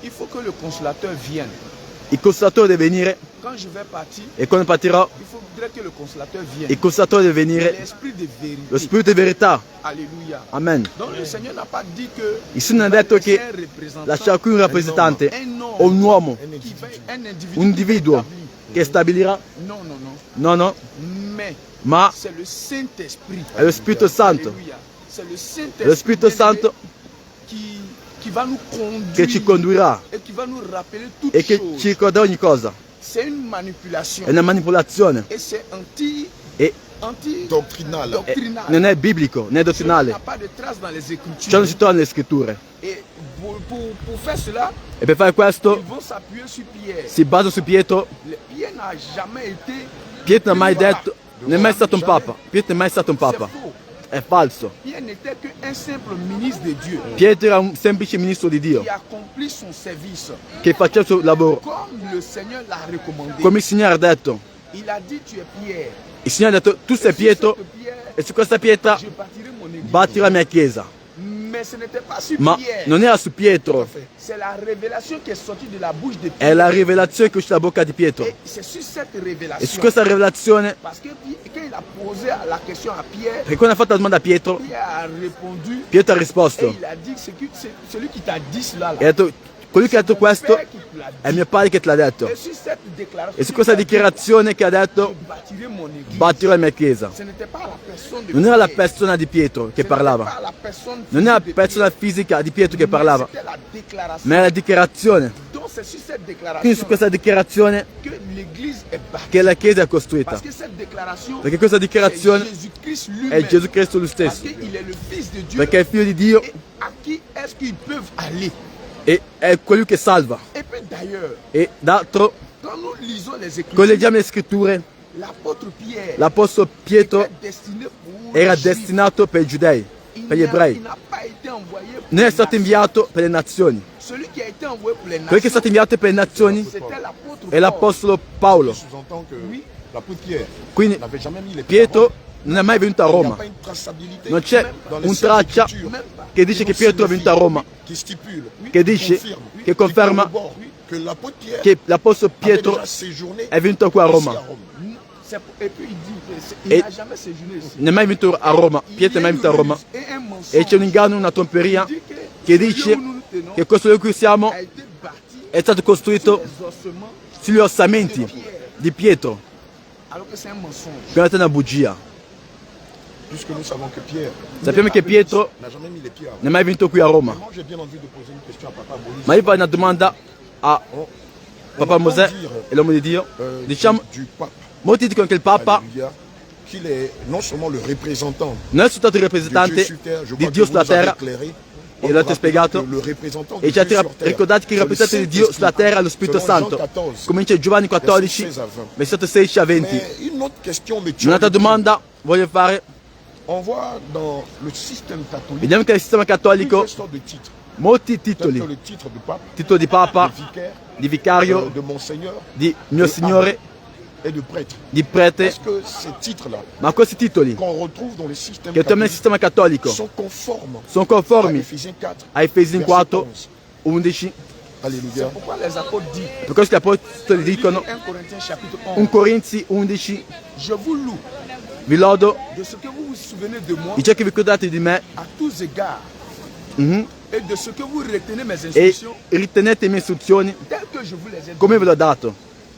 Speaker 4: il faut que le consolateur vienne.
Speaker 3: il consolatore deve venire
Speaker 4: Quand je vais partir,
Speaker 3: e quando partirò,
Speaker 4: il faudrait que le consolateur vienne.
Speaker 3: il consolatore deve venire,
Speaker 4: L'esprit de vérité.
Speaker 3: lo spirito di verità.
Speaker 4: Alléluia.
Speaker 3: Amen.
Speaker 4: Donc le Seigneur n'a pas dit que
Speaker 3: Il Signore ha detto che lasciare qui un rappresentante o un uomo, un individuo che stabilirà,
Speaker 1: Non, non, non.
Speaker 3: no, no,
Speaker 4: Mais
Speaker 3: ma
Speaker 4: c'est le Saint-Esprit.
Speaker 3: è lo Spirito Santo.
Speaker 4: Alléluia. C'est le Saint-Esprit.
Speaker 3: È lo Spirito Santo
Speaker 4: qui va nous conduire
Speaker 3: che ci condurrà
Speaker 4: et qui va nous rappeler toutes
Speaker 3: e che
Speaker 4: choses.
Speaker 3: ci ricorderà ogni cosa.
Speaker 4: C'est une manipulation.
Speaker 3: È una manipolazione
Speaker 4: Et c'est
Speaker 3: e
Speaker 1: Doctrinal.
Speaker 4: doctrinal.
Speaker 3: non è biblico, né
Speaker 4: Il n'y
Speaker 3: dottrinale.
Speaker 4: a pas de trace dans les Écritures.
Speaker 3: Ciò non si trova nelle scritture.
Speaker 4: Et pour faire cela,
Speaker 3: E per fare
Speaker 4: ils
Speaker 3: questo
Speaker 4: vont s'appuyer sur Pierre.
Speaker 3: si basa su Pietro.
Speaker 4: Pierre n'a jamais été.
Speaker 3: Pietro non ha mai detto, non è mai stato un papa. Pietro non è mai stato un papa.
Speaker 4: C'est faux.
Speaker 3: È falso.
Speaker 4: Pierre n'était qu'un simple ministre de Dieu
Speaker 3: Pietro era un semplice ministro di Dio
Speaker 4: qui accomplit son service
Speaker 3: che faceva il suo lavoro.
Speaker 4: comme le Seigneur l'a recommandé.
Speaker 3: Come il Signore ha detto.
Speaker 4: Il a dit tu es Pierre.
Speaker 3: Il Signore ha detto tu sei Pietro
Speaker 4: Sur cette pierre,
Speaker 3: e su questa pietra
Speaker 4: je bâtirai mon église.
Speaker 3: batti la mia chiesa.
Speaker 4: Mais ce n'était pas sur
Speaker 3: Ma
Speaker 4: Pierre.
Speaker 3: non era su Pietro,
Speaker 4: C'est la révélation qui est sortie de la bouche de Pierre.
Speaker 3: è la rivelazione che è uscita dalla bocca di Pietro.
Speaker 4: Et c'est sur cette
Speaker 3: E su
Speaker 4: révélation.
Speaker 3: questa rivelazione,
Speaker 4: Parce que quand il a posé la question à Pierre,
Speaker 3: perché quando ha fatto la domanda a Pietro,
Speaker 4: Pierre a répondu
Speaker 3: Pietro ha
Speaker 4: et
Speaker 3: risposto.
Speaker 4: il a dit c'est celui qui t'a dit cela.
Speaker 3: E ha detto, colui che ha detto questo è mio padre che te l'ha detto.
Speaker 4: Et sur cette déclaration,
Speaker 3: E su questa dichiarazione che ha detto,
Speaker 4: je bâtirai mon église.
Speaker 3: batterò la mia chiesa.
Speaker 4: Ce n'était pas la personne de
Speaker 3: Non era la
Speaker 4: Pierre.
Speaker 3: persona di Pietro che
Speaker 4: Ce n'était
Speaker 3: parlava,
Speaker 4: pas la personne
Speaker 3: non era la
Speaker 4: physique de
Speaker 3: persona
Speaker 4: Pierre.
Speaker 3: fisica di Pietro che
Speaker 4: Mais
Speaker 3: parlava,
Speaker 4: c'était la déclaration.
Speaker 3: ma era la dichiarazione.
Speaker 4: Donc c'est sur cette
Speaker 3: Quindi su
Speaker 4: déclaration
Speaker 3: questa dichiarazione
Speaker 4: que l'église est bâtie.
Speaker 3: che la chiesa è costruita.
Speaker 4: Parce que cette déclaration,
Speaker 3: Perché questa dichiarazione
Speaker 4: c'est Jésus-Christ
Speaker 3: è
Speaker 4: lui-même.
Speaker 3: Gesù Cristo lui
Speaker 4: Parce
Speaker 3: stesso.
Speaker 4: qu'il est le Fils de Dieu.
Speaker 3: Perché è il figlio di Dio
Speaker 4: Et à qui est-ce qu'ils peuvent aller?
Speaker 3: e è colui che salva.
Speaker 4: Et puis d'ailleurs,
Speaker 3: E d'altro,
Speaker 4: quand nous lisons les
Speaker 3: quando
Speaker 4: Écritures,
Speaker 3: leggiamo le scritture,
Speaker 4: l'apôtre Pierre
Speaker 3: l'apostolo Pietro
Speaker 4: était destiné pour
Speaker 3: era
Speaker 4: les Juifs.
Speaker 3: destinato per i giudei, per gli
Speaker 4: Il
Speaker 3: ebrei.
Speaker 4: n'a pas été envoyé pour
Speaker 3: Non è
Speaker 4: les
Speaker 3: stato
Speaker 4: nations.
Speaker 3: inviato per le nazioni.
Speaker 4: Celui qui a été envoyé pour les
Speaker 3: Quello che è
Speaker 4: nations,
Speaker 3: stato inviato per le nazioni
Speaker 4: c'était l'apôtre
Speaker 3: è
Speaker 4: Paul.
Speaker 3: l'apostolo Paolo.
Speaker 1: Je sous-entends que l'apôtre Pierre
Speaker 3: Quindi
Speaker 1: n'avait jamais mis les pieds à
Speaker 3: Pietro
Speaker 1: Rome.
Speaker 3: non è mai venuto a
Speaker 1: Il n'y a
Speaker 3: Roma.
Speaker 1: pas une traçabilité
Speaker 3: Non c'è
Speaker 1: dans les
Speaker 3: un
Speaker 1: Saintes
Speaker 3: traccia
Speaker 1: Écritures
Speaker 3: che dice che Pietro è venuto a Roma,
Speaker 1: qui stipule,
Speaker 3: che dice,
Speaker 1: confirme,
Speaker 3: che conferma
Speaker 1: qui corrobore que l'apôtre Pierre
Speaker 3: che l'apostolo
Speaker 1: avait
Speaker 3: Pietro
Speaker 1: déjà séjourné
Speaker 3: è venuto qua a
Speaker 1: ici
Speaker 3: Roma.
Speaker 1: à Rome.
Speaker 4: Et puis il dit, il
Speaker 3: Et-
Speaker 4: n'a jamais séjourné ici.
Speaker 3: Non è mai venuto a Roma. Pietro è mai venuto a Roma.
Speaker 4: Et un mensonge
Speaker 3: E c'è un inganno, una tromperia
Speaker 4: dit que
Speaker 3: che
Speaker 4: celui
Speaker 3: dice
Speaker 4: où nous nous tenons
Speaker 3: che questo luogo in cui siamo
Speaker 4: a été bâti
Speaker 3: è stato costruito
Speaker 4: les ossements,
Speaker 3: sugli ossamenti di Pietro.
Speaker 4: alors que c'est un mensonge.
Speaker 3: Quella è una bugia.
Speaker 1: Puisque nous savons que Pierre
Speaker 3: Sappiamo che Pietro
Speaker 1: n'a jamais mis les pieds à Rome.
Speaker 3: non è mai venuto qui a Roma.
Speaker 1: Moi, j'ai bien envie de poser une question à Papa Moïse.
Speaker 3: Ma io fare una domanda a
Speaker 1: On
Speaker 3: Papa
Speaker 1: entend
Speaker 3: Mosè
Speaker 1: dire,
Speaker 3: e l'uomo di Dio. Diciamo,
Speaker 1: du pape,
Speaker 3: molti dicono che il Papa
Speaker 1: alléluia, qu'il est non seulement le représentant
Speaker 3: non è soltanto il
Speaker 1: de Dieu
Speaker 3: rappresentante
Speaker 1: sur terre, je
Speaker 3: di
Speaker 1: crois
Speaker 3: Dio
Speaker 1: que vous
Speaker 3: sulla
Speaker 1: nous avez
Speaker 3: terra,
Speaker 1: éclairé,
Speaker 3: e l'avete spiegato,
Speaker 1: le représentant de
Speaker 3: e ci ha
Speaker 1: Dieu sur terre,
Speaker 3: ricordato che il
Speaker 1: c'est le
Speaker 3: rappresentante di Dio sulla terra è lo Spirito
Speaker 1: Selon Jean
Speaker 3: Santo.
Speaker 1: 14,
Speaker 3: Comincia Giovanni 14,
Speaker 1: verset 16 à 20.
Speaker 3: versetto 16 a 20.
Speaker 1: Mais une autre question me tient
Speaker 3: Un'altra
Speaker 1: le cœur.
Speaker 3: domanda voglio fare.
Speaker 1: On voit dans le système catholique
Speaker 3: Vediamo che nel sistema cattolico
Speaker 1: plusieurs sortes de titres.
Speaker 3: molti
Speaker 1: Tel
Speaker 3: titoli,
Speaker 1: que le titre de pape,
Speaker 3: titolo di Papa,
Speaker 1: de vicaire,
Speaker 3: di vicario,
Speaker 1: de monseigneur
Speaker 3: di mio Signore,
Speaker 1: et de prêtre.
Speaker 3: di prete,
Speaker 1: Est-ce que ces titres-là
Speaker 3: ma questi titoli
Speaker 1: qu'on retrouve dans le système
Speaker 3: che troviamo nel
Speaker 1: catholique
Speaker 3: sistema cattolico
Speaker 1: sont conformes
Speaker 3: sono
Speaker 1: à
Speaker 3: conformi
Speaker 1: Ephésiens 4,
Speaker 3: a Efesini
Speaker 1: verset
Speaker 3: 4,
Speaker 1: 11.
Speaker 3: 11,
Speaker 1: Alléluia.
Speaker 4: Pourquoi les apôtres disent,
Speaker 3: per questo gli apostoli dicono
Speaker 4: 1 Corinthiens chapitre
Speaker 3: 1
Speaker 4: 11,
Speaker 3: Corinzi 11,
Speaker 4: je vous loue
Speaker 3: vi lodo
Speaker 4: de ce que vous vous souvenez de moi
Speaker 3: di ciò che vi ricordate di me
Speaker 4: à tous égards
Speaker 3: mhm,
Speaker 4: et de ce que vous retenez mes
Speaker 3: e
Speaker 4: instructions
Speaker 3: ritenete le mie istruzioni
Speaker 4: telles que je vous les ai
Speaker 3: come ve
Speaker 4: données.
Speaker 3: l'ho dato.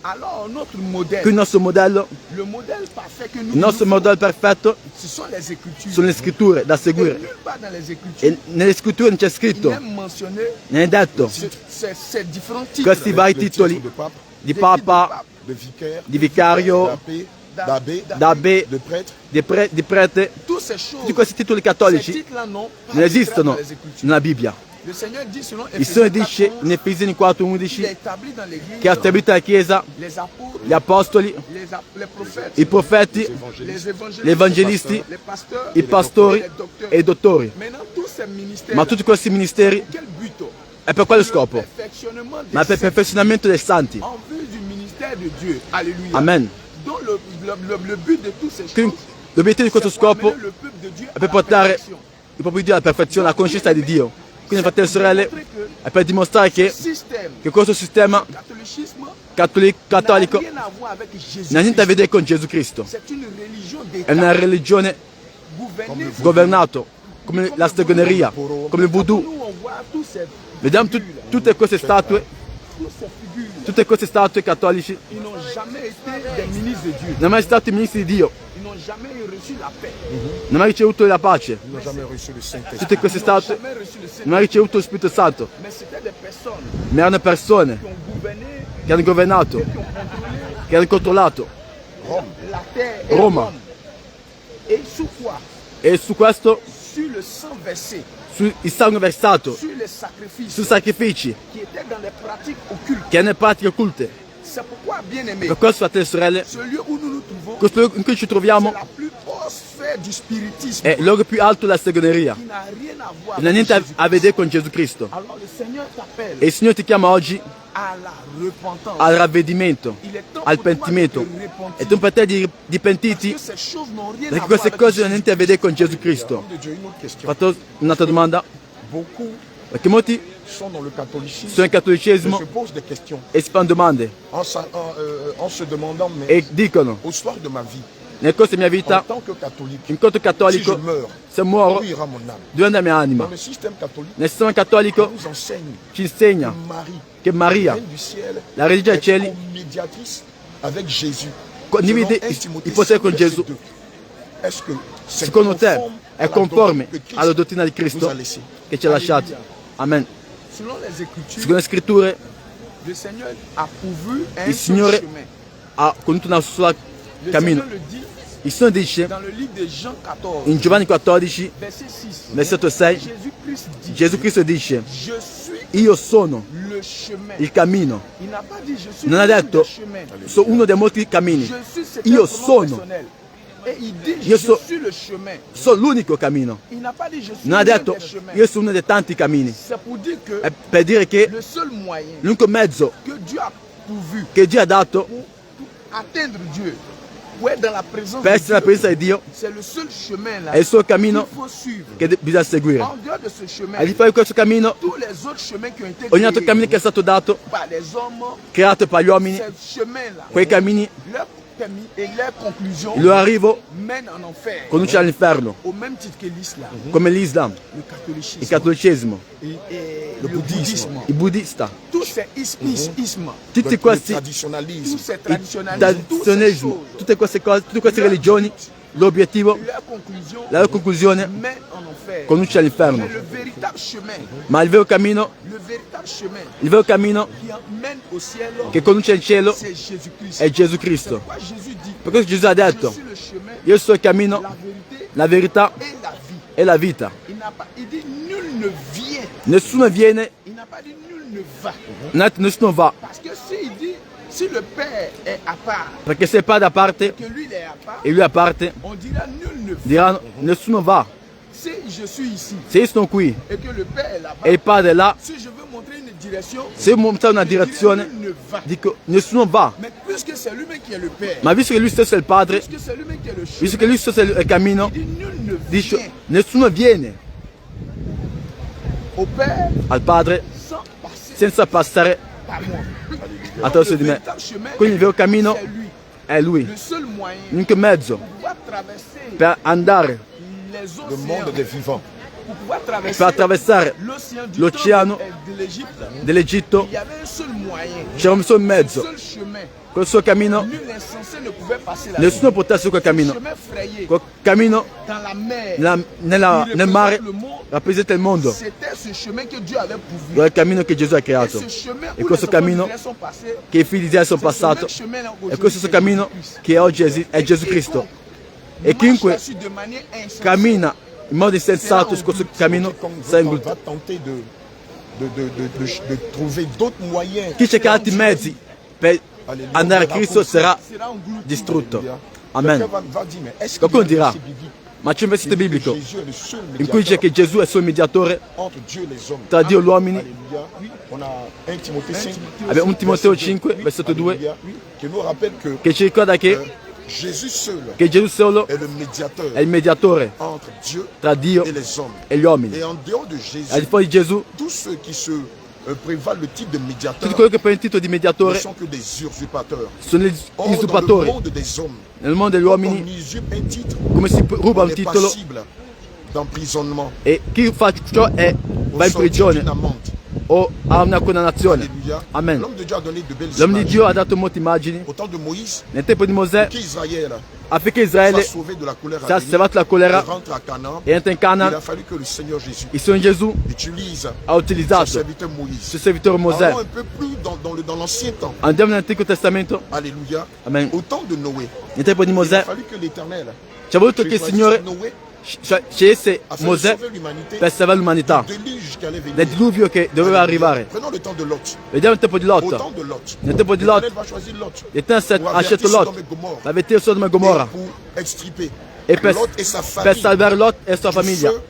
Speaker 4: Alors notre
Speaker 3: Qui il
Speaker 4: modèle,
Speaker 3: nostro modello,
Speaker 4: le modèle parfait que nous
Speaker 3: il nostro
Speaker 4: nous
Speaker 3: modello perfetto
Speaker 4: ce sont les Écritures.
Speaker 3: sono le scritture da
Speaker 4: Et
Speaker 3: seguire.
Speaker 4: nulle part dans les Écritures,
Speaker 3: E nelle scritture non c'è
Speaker 4: il
Speaker 3: scritto,
Speaker 4: n'est mentionné
Speaker 3: non è detto,
Speaker 4: ces différents titres
Speaker 3: questi vari
Speaker 1: Le titre
Speaker 3: titoli
Speaker 1: de pape,
Speaker 3: di Papa,
Speaker 1: de vicaire,
Speaker 3: di vicario,
Speaker 1: d'abbé,
Speaker 3: d'abbé,
Speaker 1: de prêtre.
Speaker 3: di prete,
Speaker 4: toutes ces choses.
Speaker 3: tutti questi titoli
Speaker 4: Ces
Speaker 3: cattolici
Speaker 4: titres-là non
Speaker 3: non esistono
Speaker 4: dans les Écritures.
Speaker 3: nella Bibbia.
Speaker 4: Le Seigneur dit selon
Speaker 3: Il Signore
Speaker 4: Ephésiens
Speaker 3: dice
Speaker 4: 4:11,
Speaker 3: in Efesini
Speaker 4: il
Speaker 3: 4:11
Speaker 4: a établi dans l'Église
Speaker 3: che ha stabilito la Chiesa,
Speaker 4: les apôtres,
Speaker 3: gli apostoli,
Speaker 4: les prophètes,
Speaker 3: i profeti,
Speaker 4: les évangélistes,
Speaker 3: gli evangelisti,
Speaker 4: les pasteurs,
Speaker 3: i pastori
Speaker 4: les docteurs.
Speaker 3: e i dottori.
Speaker 4: Maintenant tous ces ministères,
Speaker 3: Ma tutti questi ministeri
Speaker 4: quel but?
Speaker 3: è per quale
Speaker 4: Le
Speaker 3: scopo?
Speaker 4: perfectionnement des
Speaker 3: Ma per il
Speaker 4: saints
Speaker 3: perfezionamento dei santi.
Speaker 4: en vue du ministère de Dieu. Alléluia.
Speaker 3: Amen.
Speaker 4: Donc le but de toutes ces
Speaker 3: Quindi
Speaker 4: choses,
Speaker 3: l'obiettivo di questo
Speaker 4: c'est pour
Speaker 3: scopo
Speaker 4: amener le peuple de Dieu
Speaker 3: è
Speaker 4: à
Speaker 3: per
Speaker 4: la
Speaker 3: portare
Speaker 4: perfection.
Speaker 3: il popolo di Dio alla perfezione, alla conoscenza di Dio. Quindi fratelli e sorelle, è per dimostrare
Speaker 4: Ce
Speaker 3: che
Speaker 4: système,
Speaker 3: questo sistema
Speaker 4: catholicisme,
Speaker 3: cattolico
Speaker 4: n'a rien à voir avec Jésus.
Speaker 3: non ha niente a vedere con Gesù Cristo.
Speaker 4: C'est une religion
Speaker 3: È
Speaker 4: d'État
Speaker 3: una religione
Speaker 4: gouvernée.
Speaker 3: governata come la stregoneria, come il voodoo.
Speaker 4: Nous on voit tous ces
Speaker 3: Vediamo tutte queste statue,
Speaker 4: toutes ces figures.
Speaker 3: tutte queste statue cattolici
Speaker 4: Ils n'ont jamais été des ministres de Dieu.
Speaker 3: non sono mai stati ministri di Dio,
Speaker 4: Ils n'ont jamais reçu la paix.
Speaker 3: non hanno mai ricevuto la pace.
Speaker 1: Ils n'ont jamais reçu le Saint-Esprit.
Speaker 3: Tutte queste
Speaker 4: Ils n'ont
Speaker 3: statue
Speaker 4: jamais reçu le Saint.
Speaker 3: non hanno ricevuto lo Spirito Santo,
Speaker 4: Mais c'était des personnes
Speaker 3: ma erano persone
Speaker 4: qui ont gouverné,
Speaker 3: che hanno governato,
Speaker 4: qui ont contrôlé
Speaker 3: che hanno controllato
Speaker 4: la terre et
Speaker 3: Roma.
Speaker 4: l'homme. Et sous quoi?
Speaker 3: e su questo,
Speaker 4: Sur le sang versé,
Speaker 3: sul sangue versato,
Speaker 4: sur les sacrifices
Speaker 3: sui sacrifici,
Speaker 4: qui étaient dans les pratiques occultes.
Speaker 3: che hanno pratiche occulte.
Speaker 4: C'est pourquoi, bien aimé,
Speaker 3: Per questo, fratelli e sorelle,
Speaker 4: ce lieu où nous nous trouvons,
Speaker 3: questo luogo in cui ci troviamo
Speaker 4: c'est la plus haute sphère du spiritisme
Speaker 3: è il luogo più alto della stregoneria.
Speaker 4: qui n'a rien à voir
Speaker 3: Non ha
Speaker 4: avec
Speaker 3: niente
Speaker 4: Jésus.
Speaker 3: a vedere con Gesù Cristo.
Speaker 4: Alors le Seigneur t'appelle
Speaker 3: E il Signore ti chiama oggi
Speaker 4: à la repentance.
Speaker 3: al ravvedimento,
Speaker 4: Il è temps
Speaker 3: al
Speaker 4: pour toi
Speaker 3: pentimento.
Speaker 4: de te repentir.
Speaker 3: È tempo per te di pentiti,
Speaker 4: Parce que ces choses n'ont rien à
Speaker 3: perché
Speaker 4: voir
Speaker 3: queste
Speaker 4: avec
Speaker 3: cose non hanno
Speaker 4: Jésus.
Speaker 3: niente a vedere con Gesù Cristo.
Speaker 1: Homme de Dieu, une autre question.
Speaker 3: Fatto un'altra domanda,
Speaker 1: Beaucoup
Speaker 3: perché molti
Speaker 1: sont dans le catholicisme
Speaker 3: sono in
Speaker 1: et
Speaker 3: cattolicesimo
Speaker 1: se posent des questions
Speaker 3: e si fanno domande
Speaker 1: en se demandant, mais
Speaker 3: e dicono,
Speaker 1: au soir de ma vie,
Speaker 3: nel corso della mia
Speaker 1: en
Speaker 3: vita,
Speaker 1: tant que catholique,
Speaker 3: in quanto
Speaker 1: si je
Speaker 3: cattolico,
Speaker 1: meurs,
Speaker 3: se muoro,
Speaker 1: où ira mon âme?
Speaker 3: dove andrà la mia anima?
Speaker 1: Dans le système catholique,
Speaker 3: Nel sistema
Speaker 1: on
Speaker 3: cattolico
Speaker 1: nous enseigne
Speaker 3: ci insegna
Speaker 1: que Marie,
Speaker 3: che Maria,
Speaker 1: reine du ciel,
Speaker 3: la regina dei
Speaker 1: est
Speaker 3: cieli,
Speaker 1: médiatrice avec Jésus.
Speaker 3: condivide
Speaker 1: Selon 1
Speaker 3: il
Speaker 1: Timothée
Speaker 3: potere con
Speaker 1: 5,
Speaker 3: Gesù.
Speaker 1: verset 2. Est-ce que c'est
Speaker 3: Secondo te
Speaker 1: conforme
Speaker 3: è
Speaker 1: à la
Speaker 3: conforme
Speaker 1: doctrine que Christ
Speaker 3: alla dottrina di
Speaker 1: nous
Speaker 3: Cristo
Speaker 1: a laissée?
Speaker 3: che ci ha lasciati? Amen.
Speaker 4: Selon les Écritures,
Speaker 3: Secondo le scritture
Speaker 4: le Seigneur a pourvu un
Speaker 3: il
Speaker 4: seul
Speaker 3: Signore
Speaker 4: chemin.
Speaker 3: ha condotto una sola
Speaker 4: Le
Speaker 3: cammino.
Speaker 4: Seigneur le dit
Speaker 3: Il Signore dice
Speaker 4: dans le livre de Jean 14,
Speaker 3: in Giovanni 14,
Speaker 4: verset 6.
Speaker 3: versetto 6,
Speaker 4: Jésus-Christ dit,
Speaker 3: Gesù Cristo dice,
Speaker 4: je suis
Speaker 3: io sono
Speaker 4: le chemin.
Speaker 3: il cammino.
Speaker 4: Il n'a pas dit je suis
Speaker 3: Non ha
Speaker 4: l'un
Speaker 3: detto
Speaker 4: des chemins.
Speaker 3: sono uno dei molti cammini,
Speaker 4: Je suis, c'est
Speaker 3: Io
Speaker 4: un pronom
Speaker 3: sono.
Speaker 4: personnel. Et il dit
Speaker 3: Io
Speaker 4: je
Speaker 3: so-
Speaker 4: suis le chemin.
Speaker 3: sono l'unico cammino.
Speaker 4: Il n'a pas dit je suis
Speaker 3: Non ha
Speaker 4: l'un
Speaker 3: detto
Speaker 4: des chemins.
Speaker 3: io sono uno dei tanti cammini.
Speaker 4: C'est pour dire que
Speaker 3: È per dire che
Speaker 4: le seul moyen
Speaker 3: l'unico mezzo
Speaker 4: que Dieu a pourvu
Speaker 3: che Dio ha dato
Speaker 4: pour atteindre Dieu, pour être dans la présence
Speaker 3: per
Speaker 4: de
Speaker 3: essere nella
Speaker 4: Dieu,
Speaker 3: presenza di Dio
Speaker 4: c'est le seul chemin là
Speaker 3: è il suo
Speaker 4: qu'il
Speaker 3: cammino
Speaker 4: faut suivre.
Speaker 3: che bisogna seguire.
Speaker 4: En dehors de ce chemin,
Speaker 3: Al di fuori di questo cammino,
Speaker 4: tous les autres chemins qui ont été
Speaker 3: ogni altro
Speaker 4: créés
Speaker 3: cammino che è stato dato,
Speaker 4: par les hommes,
Speaker 3: creato per gli uomini,
Speaker 4: ces chemins-là,
Speaker 3: quei cammini,
Speaker 4: leur permis et leur conclusion
Speaker 3: il loro arrivo
Speaker 4: mènent en enfer.
Speaker 3: conduce all'inferno,
Speaker 4: Au même titre que l'islam,
Speaker 3: come l'Islam,
Speaker 4: le catholicisme
Speaker 3: il cattolicesimo,
Speaker 4: et le bouddhisme.
Speaker 3: il buddista.
Speaker 4: Tous ces ismes,
Speaker 3: Tutti
Speaker 1: Le
Speaker 3: questi
Speaker 1: traditionnalisme.
Speaker 4: tous ces
Speaker 3: il
Speaker 4: traditionnalismes, toutes ces
Speaker 3: tradizionismo,
Speaker 4: choses,
Speaker 3: tutte queste cose, tutte queste religioni, l'obiettivo,
Speaker 4: leur conclusion
Speaker 3: la loro conclusione
Speaker 4: mène en enfer.
Speaker 3: conduce all'inferno.
Speaker 4: Mais le véritable chemin,
Speaker 3: Ma il vero cammino,
Speaker 4: qui mène au ciel,
Speaker 3: che conduce al cielo
Speaker 4: c'est Jésus-Christ.
Speaker 3: è Gesù
Speaker 4: C'est
Speaker 3: Cristo.
Speaker 4: pourquoi Jésus dit,
Speaker 3: Per questo Gesù ha
Speaker 4: je
Speaker 3: detto,
Speaker 4: suis le chemin,
Speaker 3: io sono il cammino,
Speaker 4: la vérité
Speaker 3: la verità
Speaker 4: et la vie.
Speaker 3: e la vita.
Speaker 4: Il dit nul ne vient.
Speaker 3: Nessuno viene,
Speaker 4: Il n'a pas dit nul ne va.
Speaker 3: nessuno va,
Speaker 4: Parce que s'il dit, si le Père est à part,
Speaker 3: perché se il padre a parte
Speaker 4: que lui il est à part,
Speaker 3: e lui a parte,
Speaker 4: on dira nul ne va.
Speaker 3: diranno nessuno va.
Speaker 4: Si je suis ici
Speaker 3: Se io sono qui
Speaker 4: et que le Père est là-bas,
Speaker 3: e il padre è là,
Speaker 4: si je veux montrer une direction,
Speaker 3: se io montare una
Speaker 4: je dirai
Speaker 3: direzione,
Speaker 4: nul ne va.
Speaker 3: dico nessuno va.
Speaker 4: Mais puisque c'est lui-même qui est le Père,
Speaker 3: Ma visto che lui stesso è il padre,
Speaker 4: puisque c'est lui-même qui est le
Speaker 3: visto
Speaker 4: chemin,
Speaker 3: che lui stesso è il cammino,
Speaker 4: il dit nul ne
Speaker 3: dice
Speaker 4: vient
Speaker 3: nessuno viene
Speaker 4: au Père
Speaker 3: al padre
Speaker 4: sans passer
Speaker 3: senza passare
Speaker 4: par moi.
Speaker 3: attraverso
Speaker 4: Le
Speaker 3: di me.
Speaker 4: véritable chemin,
Speaker 3: Quindi il vero cammino
Speaker 4: c'est lui.
Speaker 3: è lui,
Speaker 4: Le seul moyen
Speaker 3: l'unico mezzo
Speaker 4: pour pouvoir traverser
Speaker 3: per andare,
Speaker 4: les
Speaker 1: Le
Speaker 4: océans,
Speaker 1: monde des vivants.
Speaker 4: pour pouvoir traverser
Speaker 3: per attraversare
Speaker 4: l'océan du
Speaker 3: l'oceano
Speaker 4: temps de l'Égypte,
Speaker 3: dell'Egitto.
Speaker 4: il y avait un seul moyen,
Speaker 3: C'era un solo
Speaker 4: un
Speaker 3: mezzo,
Speaker 4: seul chemin.
Speaker 3: quel suo cammino,
Speaker 4: Nul insensé ne pouvait passer là.
Speaker 3: nessuno poteva su quel
Speaker 4: Ce
Speaker 3: cammino.
Speaker 4: chemin frayé
Speaker 3: Quel cammino
Speaker 4: dans la mer,
Speaker 3: nel mare
Speaker 4: le monde,
Speaker 3: rappresenta il mondo,
Speaker 4: c'était ce chemin que Dieu avait pourvu.
Speaker 3: è il cammino che Gesù ha
Speaker 4: Et
Speaker 3: creato.
Speaker 4: ce chemin
Speaker 3: E
Speaker 4: où
Speaker 3: questo
Speaker 4: les enfants
Speaker 3: cammino
Speaker 4: d'Israël sont passés,
Speaker 3: che i figli di Israele sono
Speaker 4: c'est ce même
Speaker 3: passati
Speaker 4: chemin-là
Speaker 3: e
Speaker 4: aujourd'hui,
Speaker 3: questo è il
Speaker 4: c'est
Speaker 3: cammino
Speaker 4: Jésus-Christ.
Speaker 3: che oggi è Gesù Cristo. E
Speaker 4: Marche
Speaker 3: chiunque
Speaker 4: là-dessus de manière insensée.
Speaker 3: cammina in modo insensato su questo cammino sarà
Speaker 1: On
Speaker 3: ingruppato.
Speaker 1: va tenter de trouver d'autres moyens.
Speaker 3: Chi cerca altri mezzi per
Speaker 1: Alléluia.
Speaker 3: andare a Cristo sarà
Speaker 4: Sera englouti.
Speaker 3: distrutto.
Speaker 1: Quelqu'un
Speaker 3: Amen.
Speaker 1: va dire, mais est-ce
Speaker 3: Qualcuno
Speaker 1: qu'il y a un
Speaker 3: dirà,
Speaker 1: verset biblique
Speaker 3: ma c'è un versetto
Speaker 1: qui dit que
Speaker 3: biblico
Speaker 1: Jésus est le seul
Speaker 3: in cui dice
Speaker 1: médiateur
Speaker 3: che Gesù è il suo mediatore
Speaker 1: entre Dieu et les hommes.
Speaker 3: tra Dio e gli uomini.
Speaker 1: Alléluia. On a 1 Timothée 5.
Speaker 3: Abbiamo 1 Timoteo 5, versetto 2,
Speaker 1: Alléluia. Qui nous rappelle que
Speaker 3: che ci ricorda che
Speaker 1: Jésus seul
Speaker 3: Gesù solo
Speaker 1: est le médiateur
Speaker 3: è il mediatore
Speaker 1: entre Dieu
Speaker 3: tra Dio
Speaker 1: et les hommes.
Speaker 3: e gli uomini.
Speaker 1: Et en dehors de
Speaker 3: Al di
Speaker 1: Jésus,
Speaker 3: fuori di Gesù,
Speaker 1: tous ceux qui se prévalent le titre de médiateur
Speaker 3: tutti quelli che prendono il titolo di
Speaker 1: ne
Speaker 3: mediatore
Speaker 1: sont que des usurpateurs.
Speaker 3: sono gli
Speaker 1: Or, dans le
Speaker 3: usurpatori.
Speaker 1: monde des hommes,
Speaker 3: Nel mondo degli
Speaker 1: quand on
Speaker 3: uomini,
Speaker 1: usurpe un titre,
Speaker 3: come si ruba
Speaker 1: on
Speaker 3: un
Speaker 1: est
Speaker 3: titolo
Speaker 1: passible d'emprisonnement,
Speaker 3: e chi fa ciò
Speaker 1: au
Speaker 3: va in
Speaker 1: sortir
Speaker 3: prigione
Speaker 1: d'une amende.
Speaker 3: o ha una condannazione.
Speaker 1: Alléluia.
Speaker 3: Amen.
Speaker 1: L'homme de Dieu a donné de belles
Speaker 3: L'uomo di
Speaker 1: images.
Speaker 3: Dio ha dato molte immagini
Speaker 1: Au temps de Moïse,
Speaker 3: nel tempo di Mosè
Speaker 1: qu'Israël
Speaker 3: affinché
Speaker 1: soit
Speaker 3: Israele
Speaker 1: sauvé de la colère à
Speaker 3: sia
Speaker 1: venir
Speaker 3: salvato dalla
Speaker 1: et
Speaker 3: colera
Speaker 1: rentre à Canaan,
Speaker 3: e entra in
Speaker 1: il a
Speaker 3: Canaan.
Speaker 1: fallu que le Seigneur Jésus
Speaker 3: Il Signore Gesù
Speaker 1: utilise
Speaker 3: ha
Speaker 1: son
Speaker 3: utilizzato
Speaker 1: serviteur
Speaker 3: il
Speaker 1: Moïse.
Speaker 3: suo servitore Mosè.
Speaker 1: Allons un peu plus dans l'ancien temps.
Speaker 3: Andiamo nell'Antico Testamento.
Speaker 1: Alléluia.
Speaker 3: Amen.
Speaker 1: Au temps de Noé,
Speaker 3: Nel tempo di
Speaker 1: il a
Speaker 3: Mosè
Speaker 1: fallu que l'Éternel
Speaker 3: ci è voluto che il Signore
Speaker 1: Noé
Speaker 3: scelse
Speaker 1: afin de
Speaker 3: Mosè
Speaker 1: sauver l'humanité
Speaker 3: per salvare l'umanità
Speaker 1: du déluge qui allait venir.
Speaker 3: nel diluvio che doveva
Speaker 1: Alléluia.
Speaker 3: arrivare.
Speaker 1: Prenons le temps de Lot.
Speaker 3: Vediamo il tempo di
Speaker 1: Au
Speaker 3: Lot.
Speaker 1: temps de Lot,
Speaker 3: Nel tempo di Lot,
Speaker 1: l'Éternel va choisir Lot
Speaker 3: l'Eterno
Speaker 1: pour
Speaker 3: ha scelto
Speaker 1: avertir
Speaker 3: Lot,
Speaker 1: Sodome et Gomorre
Speaker 3: per avvertire Sodoma e Gomorra
Speaker 1: et pour extirper
Speaker 3: e per
Speaker 1: Lot et sa
Speaker 3: per
Speaker 1: famille
Speaker 3: salvare Lot e sua
Speaker 1: du
Speaker 3: famiglia
Speaker 1: feu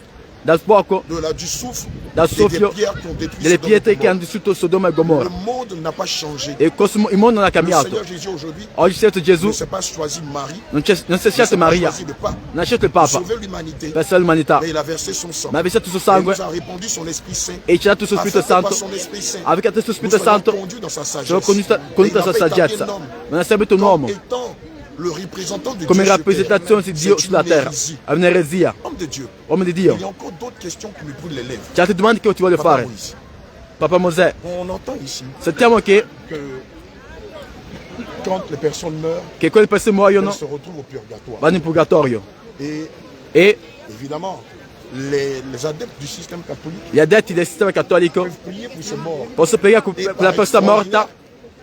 Speaker 3: dal fuoco,
Speaker 1: du souffle,
Speaker 3: dal
Speaker 1: des
Speaker 3: soffio,
Speaker 1: pierres qui ont détruit
Speaker 3: delle
Speaker 1: Sodome et
Speaker 3: pietre che
Speaker 1: Gomorra.
Speaker 3: hanno distrutto Sodoma e
Speaker 1: Le
Speaker 3: Gomorra.
Speaker 1: monde n'a pas changé.
Speaker 3: E il mondo non ha
Speaker 1: Le
Speaker 3: cambiato.
Speaker 1: Seigneur Jésus aujourd'hui
Speaker 3: Oggi certo Gesù
Speaker 1: ne s'est pas choisi Marie,
Speaker 3: non si è
Speaker 1: ne
Speaker 3: scelto
Speaker 1: s'est pas
Speaker 3: Maria,
Speaker 1: choisi le pape
Speaker 3: non ha scelto il
Speaker 1: pour
Speaker 3: Papa
Speaker 1: sauver l'humanité,
Speaker 3: per salvare l'umanità,
Speaker 1: mais il a versé son sang.
Speaker 3: ma ha versato il suo
Speaker 1: Et
Speaker 3: sangue
Speaker 1: nous a répandu son Esprit Saint.
Speaker 3: e ci ha dato il suo Spirito
Speaker 1: Afin que par
Speaker 3: Santo.
Speaker 1: son Esprit Saint,
Speaker 3: Aveva dato il suo
Speaker 1: nous
Speaker 3: Spirito
Speaker 1: soyons
Speaker 3: Santo,
Speaker 1: conduits dans sa
Speaker 3: sono
Speaker 1: sagesse.
Speaker 3: condotta
Speaker 1: Et il
Speaker 3: la
Speaker 1: n'a
Speaker 3: sua
Speaker 1: pas établi
Speaker 3: saggezza,
Speaker 1: un homme
Speaker 3: non ha servito un uomo
Speaker 1: comme étant le représentant de
Speaker 3: come
Speaker 1: Dieu sur terre.
Speaker 3: rappresentazione di Dio
Speaker 1: C'est
Speaker 3: sulla
Speaker 1: une
Speaker 3: terra.
Speaker 1: hérésie.
Speaker 3: È un'eresia,
Speaker 1: Homme de Dieu.
Speaker 3: uomo di
Speaker 1: Il y
Speaker 3: Dio.
Speaker 1: a encore d'autres questions qui me brûlent les lèvres.
Speaker 3: C'è altre domande che io ti voglio
Speaker 1: Papa
Speaker 3: fare.
Speaker 1: Moïse,
Speaker 3: Papa Mosè,
Speaker 1: on entend ici
Speaker 3: sentiamo che
Speaker 1: quand les personnes meurent,
Speaker 3: quelle persone muoiono
Speaker 1: elles se retrouvent au purgatoire.
Speaker 3: vanno in purgatorio
Speaker 1: Et
Speaker 3: e
Speaker 1: évidemment, les adeptes du système catholique
Speaker 3: gli addetti del sistema cattolico
Speaker 1: peuvent prier pour ce mort
Speaker 3: possono pregare per la persona morta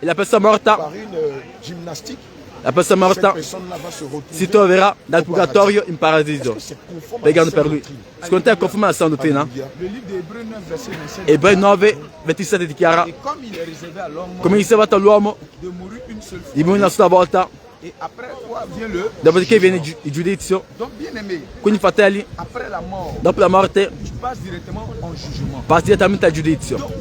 Speaker 3: e la persona morta,
Speaker 1: par une gymnastique.
Speaker 3: la persona
Speaker 1: Cette
Speaker 3: morta
Speaker 1: personne-là va se retrouver.
Speaker 3: si troverà dal
Speaker 1: au
Speaker 3: purgatorio in
Speaker 1: Est-ce
Speaker 3: paradiso,
Speaker 1: que c'est conforme à
Speaker 3: pregando
Speaker 1: la
Speaker 3: per
Speaker 1: sainte
Speaker 3: lui.
Speaker 1: doctrine?
Speaker 3: Secondo te è conforme alla sua dottrina?
Speaker 1: Alléluia.
Speaker 4: Le livre d'Hébreux 9, verset 27.
Speaker 3: Ebrei 9, 27 dichiara:
Speaker 4: Et comme il est réservé à l'homme
Speaker 3: come è riservato all'uomo
Speaker 4: de mourir une seule fois,
Speaker 3: di morire una sola volta,
Speaker 4: et après quoi vient le.
Speaker 3: dopodiché viene il giudizio.
Speaker 4: Donc, bien aimé,
Speaker 3: Quindi fratelli,
Speaker 4: après la mort,
Speaker 3: dopo la morte
Speaker 4: tu passes directement en jugement.
Speaker 3: passi direttamente al giudizio.
Speaker 4: Donc,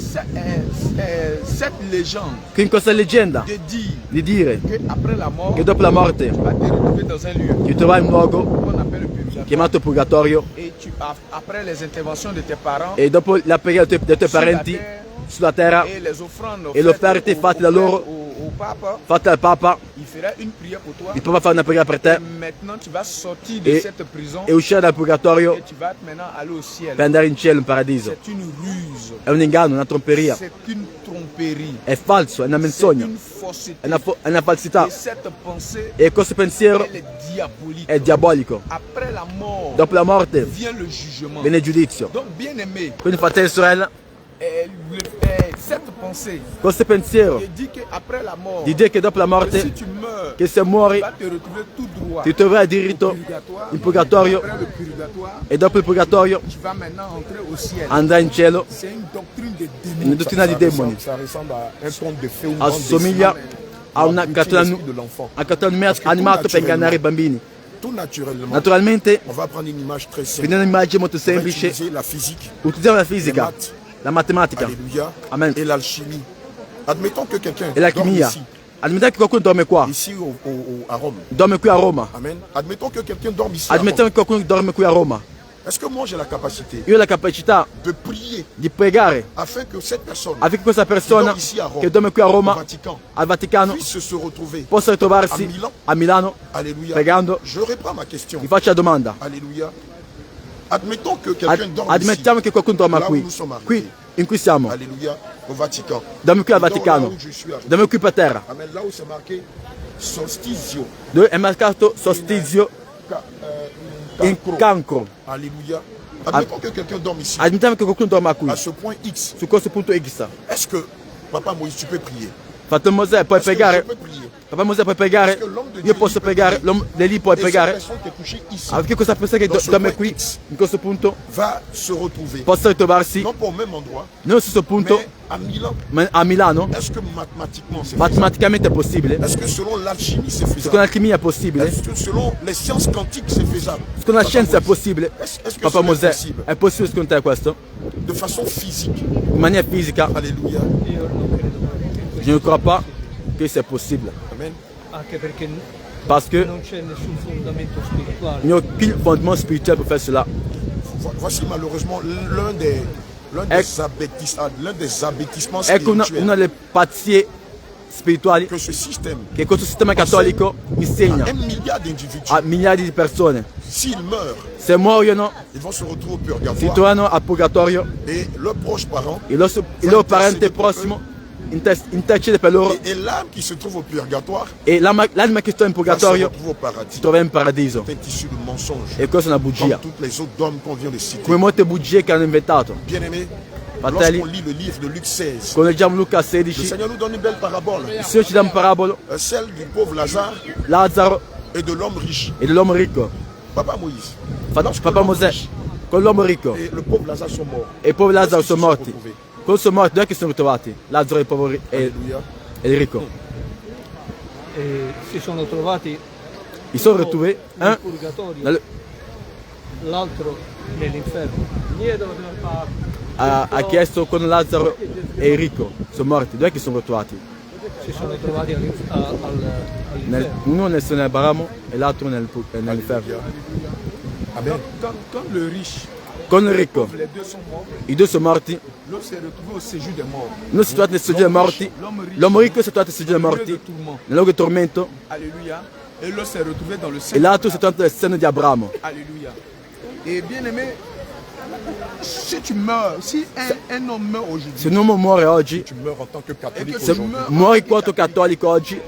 Speaker 4: cette légende
Speaker 3: Quindi questa leggenda
Speaker 4: de dire
Speaker 3: di dire
Speaker 4: qu'après la mort,
Speaker 3: che dopo la morte
Speaker 4: tu vas te retrouver dans un lieu
Speaker 3: ti troverai in un luogo
Speaker 4: qu'on appelle le purgatoire.
Speaker 3: chiamato purgatorio
Speaker 4: Et après les interventions de tes parents
Speaker 3: e dopo la preghiera dei tuoi
Speaker 4: sur la
Speaker 3: parenti
Speaker 4: terre,
Speaker 3: sulla terra
Speaker 4: et les offrandes
Speaker 3: e le offerte fatte da loro,
Speaker 4: au Papa,
Speaker 3: fatte dal Papa,
Speaker 4: il fera une prière pour toi.
Speaker 3: il Papa fa una preghiera per
Speaker 4: Et
Speaker 3: te
Speaker 4: maintenant, tu vas sortir de
Speaker 3: e,
Speaker 4: cette prison
Speaker 3: e uscire dal purgatorio
Speaker 4: et tu vas maintenant aller au ciel.
Speaker 3: per andare in cielo, in paradiso.
Speaker 4: C'est une ruse.
Speaker 3: È un inganno, una tromperia,
Speaker 4: C'est une tromperie.
Speaker 3: è falso, è una
Speaker 4: C'est
Speaker 3: menzogna,
Speaker 4: une fausseté.
Speaker 3: è una falsità
Speaker 4: Et cette pensée,
Speaker 3: e questo pensiero
Speaker 4: elle est diabolique.
Speaker 3: è diabolico.
Speaker 4: Après la mort,
Speaker 3: Dopo la morte
Speaker 4: vient le jugement.
Speaker 3: viene il giudizio.
Speaker 4: Donc, bien aimé,
Speaker 3: Quindi fratelli e sorelle,
Speaker 4: cette pensée
Speaker 3: questo pensiero
Speaker 4: qui dit qu'après la mort,
Speaker 3: di dire che dopo la
Speaker 4: que
Speaker 3: morte,
Speaker 4: si tu meurs,
Speaker 3: che se muori
Speaker 4: tu vas te retrouver tout droit
Speaker 3: ti troverai
Speaker 4: au
Speaker 3: diritto
Speaker 4: purgatoire.
Speaker 3: in purgatorio
Speaker 4: Après le purgatoire,
Speaker 3: e dopo il purgatorio
Speaker 4: tu vas maintenant entrer au ciel.
Speaker 3: andrai in cielo.
Speaker 4: C'est une doctrine de
Speaker 3: Una
Speaker 4: démons.
Speaker 3: dottrina di demoni.
Speaker 1: Ça ressemble à un conte de fées ou une bande
Speaker 3: Assomiglia
Speaker 1: dessinée
Speaker 3: a una
Speaker 1: pour
Speaker 3: cartone
Speaker 1: l'esprit de l'enfant.
Speaker 3: animato per ingannare i bambini.
Speaker 1: Tout naturellement,
Speaker 3: Naturalmente,
Speaker 1: on va prendre une image très simple.
Speaker 3: prendendo un'immagine molto
Speaker 1: On va
Speaker 3: semplice,
Speaker 1: utiliser la physique,
Speaker 3: utilizziamo la
Speaker 1: les
Speaker 3: fisica,
Speaker 1: maths,
Speaker 3: la matematica
Speaker 1: alléluia,
Speaker 3: Amen.
Speaker 1: et l'alchimie. Admettons que quelqu'un
Speaker 3: e la
Speaker 1: dorme
Speaker 3: chimia.
Speaker 1: ici,
Speaker 3: Admettiamo che qualcuno dorme qua,
Speaker 1: ici à Rome.
Speaker 3: dorme qui a Roma.
Speaker 1: Amen. Admettons que quelqu'un dorme ici à Rome.
Speaker 3: Admettiamo che qualcuno dorme qui a Roma.
Speaker 1: Est-ce que moi j'ai la capacité
Speaker 3: Io ho la capacità
Speaker 1: de prier
Speaker 3: di pregare
Speaker 1: afin que cette personne
Speaker 3: affinché questa persona che dorme qui a
Speaker 1: au
Speaker 3: Roma,
Speaker 1: Vatican
Speaker 3: al Vaticano,
Speaker 1: puisse se retrouver?
Speaker 3: possa ritrovarsi a Milano
Speaker 1: Alléluia.
Speaker 3: pregando?
Speaker 1: Je réponds à ma question.
Speaker 3: Vi faccio la domanda.
Speaker 1: Alléluia. Admettons que quelqu'un dorme
Speaker 3: Admettiamo
Speaker 1: ici.
Speaker 3: che qualcuno dorma
Speaker 1: Là où
Speaker 3: qui,
Speaker 1: nous sommes arrivés.
Speaker 3: qui in cui siamo,
Speaker 1: Alléluia. Au Vatican.
Speaker 3: dorme qui al
Speaker 1: Donc, là
Speaker 3: Vaticano,
Speaker 1: où je suis arrivé.
Speaker 3: dorme qui per terra,
Speaker 1: Amen. Là où c'est marqué solstizio.
Speaker 3: dove è marcato solstizio in cancro.
Speaker 1: Alléluia. Admettons que quelqu'un dorme ici.
Speaker 3: Admettiamo che qualcuno dorma qui,
Speaker 1: À ce point X.
Speaker 3: su questo punto X.
Speaker 1: Est-ce que, Papa Moïse, tu peux prier?
Speaker 3: Fratello Mosè, puoi
Speaker 1: Est-ce que
Speaker 3: pregare?
Speaker 1: je peux prier?
Speaker 3: Papà Mosè, puoi pregare?
Speaker 1: Est-ce que l'homme de
Speaker 3: Io
Speaker 1: Dieu
Speaker 3: posso
Speaker 1: peut
Speaker 3: pregare?
Speaker 1: prier?
Speaker 3: L'uomo di lì puoi
Speaker 1: Et cette
Speaker 3: pregare?
Speaker 1: personne qui est touchée ici
Speaker 3: Affinché questa persona che
Speaker 1: Dans ce
Speaker 3: dorme
Speaker 1: point
Speaker 3: qui,
Speaker 1: X.
Speaker 3: in questo punto,
Speaker 1: va se retrouver,
Speaker 3: possa ritrovarsi
Speaker 1: non pas au même endroit,
Speaker 3: nello stesso punto,
Speaker 1: mais à Milan.
Speaker 3: ma a Milano.
Speaker 1: Est-ce que mathématiquement c'est faisable?
Speaker 3: Matematicamente è possibile?
Speaker 1: Est-ce que selon l'alchimie c'est
Speaker 3: Secondo
Speaker 1: faisable?
Speaker 3: l'alchimia è possibile?
Speaker 1: Est-ce que selon les sciences quantiques c'est faisable?
Speaker 3: Secondo la
Speaker 1: Papa
Speaker 3: scienza è
Speaker 1: Moïse,
Speaker 3: possibile?
Speaker 1: Est-ce que
Speaker 3: Papà
Speaker 1: cela est
Speaker 3: Mosè,
Speaker 1: possible?
Speaker 3: è possibile secondo te questo?
Speaker 1: De façon physique.
Speaker 3: In maniera fisica,
Speaker 1: Alléluia.
Speaker 2: Io non credo che
Speaker 3: je ne crois pas que c'est possible.
Speaker 1: Amen.
Speaker 2: anche perché
Speaker 3: Parce que
Speaker 2: non c'è nessun fondamento spirituale.
Speaker 3: il n'y a aucun fondement spirituel pour faire cela.
Speaker 1: Voici malheureusement l'un des abêtissements
Speaker 3: Ecco una
Speaker 1: spirituels
Speaker 3: delle pazzie spirituali
Speaker 1: que ce système
Speaker 3: che questo sistema cattolico insegna
Speaker 1: à 1 milliard d'individus.
Speaker 3: a miliardi di persone.
Speaker 1: S'ils meurent,
Speaker 3: Se muoiono,
Speaker 1: ils vont se retrouver au
Speaker 3: si
Speaker 1: purgatoire
Speaker 3: trovano al purgatorio,
Speaker 1: et leurs proches parents
Speaker 3: il loro parente prossimo intercede per loro
Speaker 1: et l'âme qui se trouve au purgatoire
Speaker 3: e l'anima che sta in
Speaker 1: va se
Speaker 3: purgatorio
Speaker 1: retrouver au paradis.
Speaker 3: si trova in paradiso.
Speaker 1: C'est issu de mensonges.
Speaker 3: E questa è una
Speaker 1: Comme
Speaker 3: bugia,
Speaker 1: toutes les autres dogmes qu'on vient de citer.
Speaker 3: come molte bugie che hanno inventato.
Speaker 1: Bien-aimés,
Speaker 3: Fratelli,
Speaker 1: lorsqu'on lit le livre de Luc 16,
Speaker 3: quando leggiamo Luca
Speaker 1: le
Speaker 3: 16,
Speaker 1: Seigneur nous donne une belle parabole.
Speaker 3: il Signore ci dà un parabolo,
Speaker 1: Celle du pauvre Lazare
Speaker 3: Lazzaro
Speaker 1: et de l'homme riche.
Speaker 3: e dell'uomo ricco.
Speaker 1: Papa Moïse. Lorsque
Speaker 3: Papà
Speaker 1: l'homme
Speaker 3: Mosè,
Speaker 1: riche
Speaker 3: con l'uomo ricco
Speaker 1: et le pauvre Lazare sont morts.
Speaker 3: e il povero Lazzaro
Speaker 1: Est-ce
Speaker 3: sono
Speaker 1: qu'ils se
Speaker 3: morti.
Speaker 1: sont retrouvés?
Speaker 3: Quando sono morti, dove è che sono ritrovati? Lazzaro e il povero e
Speaker 1: Alléluia.
Speaker 3: il ricco.
Speaker 2: E si sono trovati
Speaker 3: Ils sont
Speaker 2: uno
Speaker 3: retrouvés,
Speaker 2: nel
Speaker 3: un
Speaker 2: purgatorio,
Speaker 3: dans le-
Speaker 2: l'altro nell'inferno.
Speaker 3: ha chiesto quando Lazzaro e Enrico sono morti, dov'è che sono ritrovati?
Speaker 2: Si sono trovati all'inferno.
Speaker 3: Uno nel Abramo e l'altro nell'inferno.
Speaker 4: Quand le riche,
Speaker 3: Con Enrico,
Speaker 4: les deux sont morts,
Speaker 3: i due sono morti,
Speaker 4: l'autre s'est retrouvé au séjour des morts.
Speaker 3: uno si è trovato nel séjour dei morti, l'uomo ricco si è trovato nel séjour dei morti, nel luogo di tormento,
Speaker 4: Alléluia. Et l'autre s'est retrouvé dans le
Speaker 3: e
Speaker 4: séjour.
Speaker 3: l'altro si è trovato nel seno di Abramo.
Speaker 4: Alléluia. Et bien aimé, si tu meurs, si un homme meurt aujourd'hui,
Speaker 3: Se un uomo muore oggi,
Speaker 1: Tu meurs en tant que catholique
Speaker 4: Et que
Speaker 3: se
Speaker 1: aujourd'hui.
Speaker 3: muori in quanto cattolico oggi,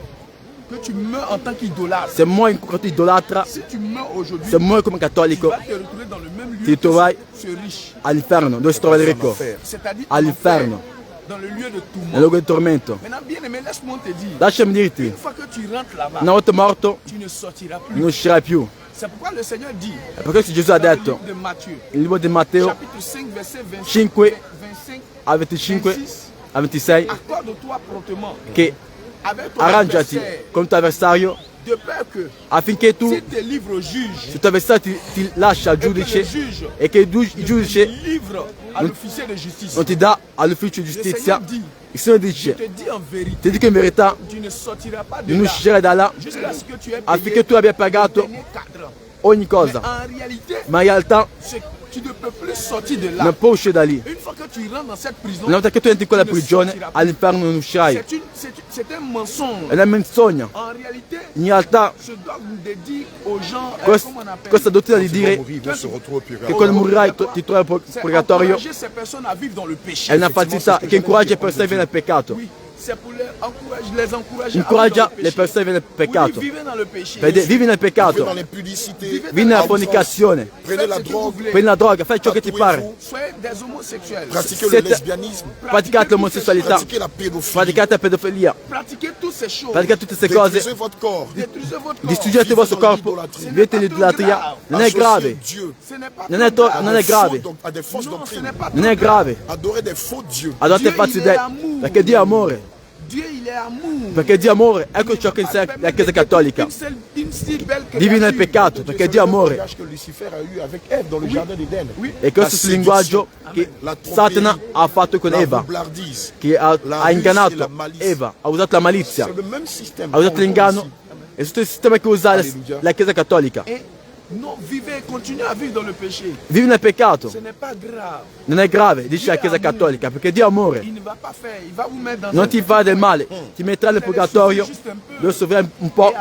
Speaker 4: que tu meurs en tant qu'idolâtre,
Speaker 3: se muori in quanto idolatra,
Speaker 4: si tu meurs aujourd'hui,
Speaker 3: se muori come
Speaker 4: tu
Speaker 3: cattolico,
Speaker 4: vas te retrouver dans le même lieu
Speaker 3: ti
Speaker 4: que
Speaker 3: troverai
Speaker 4: ce riche.
Speaker 3: all'inferno, dove si trova il ricco,
Speaker 4: C'est-à-dire en
Speaker 3: all'inferno,
Speaker 4: enfer, dans le lieu de
Speaker 3: nel
Speaker 4: tourment.
Speaker 3: luogo di tormento.
Speaker 4: Maintenant, bien aimé, laisse-moi te dire,
Speaker 3: Lasciami dirti,
Speaker 4: une fois que tu rentres là-bas,
Speaker 3: una volta morto
Speaker 4: tu ne sortiras plus.
Speaker 3: non uscirai più.
Speaker 4: C'est pourquoi le Seigneur dit,
Speaker 3: È per questo che Gesù ha
Speaker 4: dans le
Speaker 3: detto,
Speaker 4: livre de Matthieu,
Speaker 3: nel libro di Matteo
Speaker 4: chapitre 5, verset 25,
Speaker 3: 5
Speaker 4: 25,
Speaker 3: a 25
Speaker 4: 26,
Speaker 3: a 26,
Speaker 4: accorde-toi promptement
Speaker 3: che
Speaker 4: avec ton
Speaker 3: arrangiati
Speaker 4: adversaire,
Speaker 3: con il tuo avversario
Speaker 4: de peur que
Speaker 3: affinché tu,
Speaker 4: si te livres au juge,
Speaker 3: se il tuo avversario ti lascia al
Speaker 4: et que le
Speaker 3: giudice
Speaker 4: juge
Speaker 3: e che il
Speaker 4: te
Speaker 3: giudice
Speaker 4: livre à l'officier de justice,
Speaker 3: non ti dà all'ufficio di
Speaker 4: le
Speaker 3: giustizia,
Speaker 4: Seigneur dit,
Speaker 3: il Signore
Speaker 4: je
Speaker 3: dice,
Speaker 4: te dis en vérité,
Speaker 3: ti dico in verità,
Speaker 4: tu ne sortiras pas de
Speaker 3: non
Speaker 4: là
Speaker 3: uscirai da là
Speaker 4: jusqu'à ce que tu aies
Speaker 3: affinché
Speaker 4: payé
Speaker 3: tu abbia
Speaker 4: le
Speaker 3: pagato
Speaker 4: dernier cadre.
Speaker 3: ogni
Speaker 4: Mais
Speaker 3: cosa,
Speaker 4: en réalité,
Speaker 3: ma in realtà
Speaker 4: tu ne peux plus sortir de là.
Speaker 3: non puoi uscire da lì.
Speaker 4: Une fois que tu rentres dans cette prison,
Speaker 3: Una volta che tu entri in quella
Speaker 4: tu ne
Speaker 3: prigione,
Speaker 4: sortiras plus.
Speaker 3: all'inferno non uscirai.
Speaker 4: C'est un mensonge.
Speaker 3: È una menzogna.
Speaker 4: En réalité,
Speaker 3: In realtà
Speaker 4: ce dogme de dire aux gens,
Speaker 3: questa,
Speaker 4: comment on appelle,
Speaker 3: questa dottrina di
Speaker 1: Quand ils
Speaker 3: dire
Speaker 1: vont mourir, ils vont se retrouver au
Speaker 3: che
Speaker 1: purgatoire.
Speaker 3: quando morirai ti trovi al
Speaker 4: c'est
Speaker 3: purgatorio
Speaker 4: encourager ces personnes à vivre dans le péché.
Speaker 3: è una falsità che incoraggia le persone a vivere nel peccato.
Speaker 4: Oui, c'est pour les encourager
Speaker 3: Incoraggia
Speaker 4: à vivre dans le
Speaker 3: le
Speaker 4: péché.
Speaker 3: persone a vivere nel
Speaker 4: Oui,
Speaker 3: peccato.
Speaker 4: vivez dans le péché.
Speaker 3: Vivi nel
Speaker 1: Vivez
Speaker 3: peccato,
Speaker 1: dans l'impudicité.
Speaker 3: vivi nella
Speaker 1: à outrance.
Speaker 3: fornicazione,
Speaker 1: Prenez la
Speaker 4: Faites ce que vous
Speaker 1: drogue.
Speaker 4: voulez.
Speaker 3: prendi la droga, fai ciò che ti pare,
Speaker 4: Soyez des homosexuels.
Speaker 1: Pratiquez le
Speaker 3: Siete-
Speaker 1: lesbianisme.
Speaker 3: praticate l'omosessualità,
Speaker 1: Pratiquez la pédophilie.
Speaker 3: praticate la pedofilia,
Speaker 4: Pratiquez toutes ces choses.
Speaker 3: praticate tutte queste
Speaker 1: Détruisez
Speaker 3: cose,
Speaker 1: votre corps.
Speaker 4: Détruisez votre corps.
Speaker 3: distruggete il vostro corpo, vivete l'idolatria, non è
Speaker 1: Associez
Speaker 3: grave,
Speaker 1: Dieu
Speaker 4: Ce n'est pas
Speaker 3: non è,
Speaker 4: trop grave.
Speaker 3: non è grave,
Speaker 1: à des fausses
Speaker 4: Non, ce
Speaker 1: doctrines.
Speaker 4: n'est pas
Speaker 3: non
Speaker 4: trop
Speaker 3: è grave,
Speaker 1: Adorer des faux dieux.
Speaker 3: adorate
Speaker 4: Dio,
Speaker 3: falsi
Speaker 4: il è
Speaker 3: dei,
Speaker 4: amore.
Speaker 3: perché Dio è amore,
Speaker 4: Dieu, il est amour.
Speaker 3: perché Dio è amore, ecco ciò che insegna la Chiesa Cattolica.
Speaker 4: Une si belle
Speaker 3: Vivi nel
Speaker 4: créature.
Speaker 3: peccato, perché Dio è amore.
Speaker 1: Le langage que Lucifer a eu avec Ève dans le jardin d'Éden.
Speaker 4: Oui.
Speaker 3: E questo è il linguaggio che Satana ha fatto con
Speaker 1: La
Speaker 3: Eva,
Speaker 1: roublardise.
Speaker 3: che ha
Speaker 1: La ruse e la
Speaker 3: ingannato
Speaker 1: malizia.
Speaker 3: Eva, ha usato la malizia,
Speaker 1: C'est le même système.
Speaker 3: ha usato l'inganno, è tutto il sistema che usa
Speaker 1: Alleluia.
Speaker 3: la Chiesa Cattolica.
Speaker 4: Et non, vivez, continuez à vivre dans le péché.
Speaker 3: Vivi nel peccato,
Speaker 4: Ce n'est pas grave.
Speaker 3: non è grave, dice la Chiesa Cattolica, perché Dio è amore,
Speaker 4: Il ne va pas faire. Il va vous mettere dans
Speaker 3: non
Speaker 4: un
Speaker 3: ti fa del male, ti metterà nel purgatorio, dove soffrirai un po'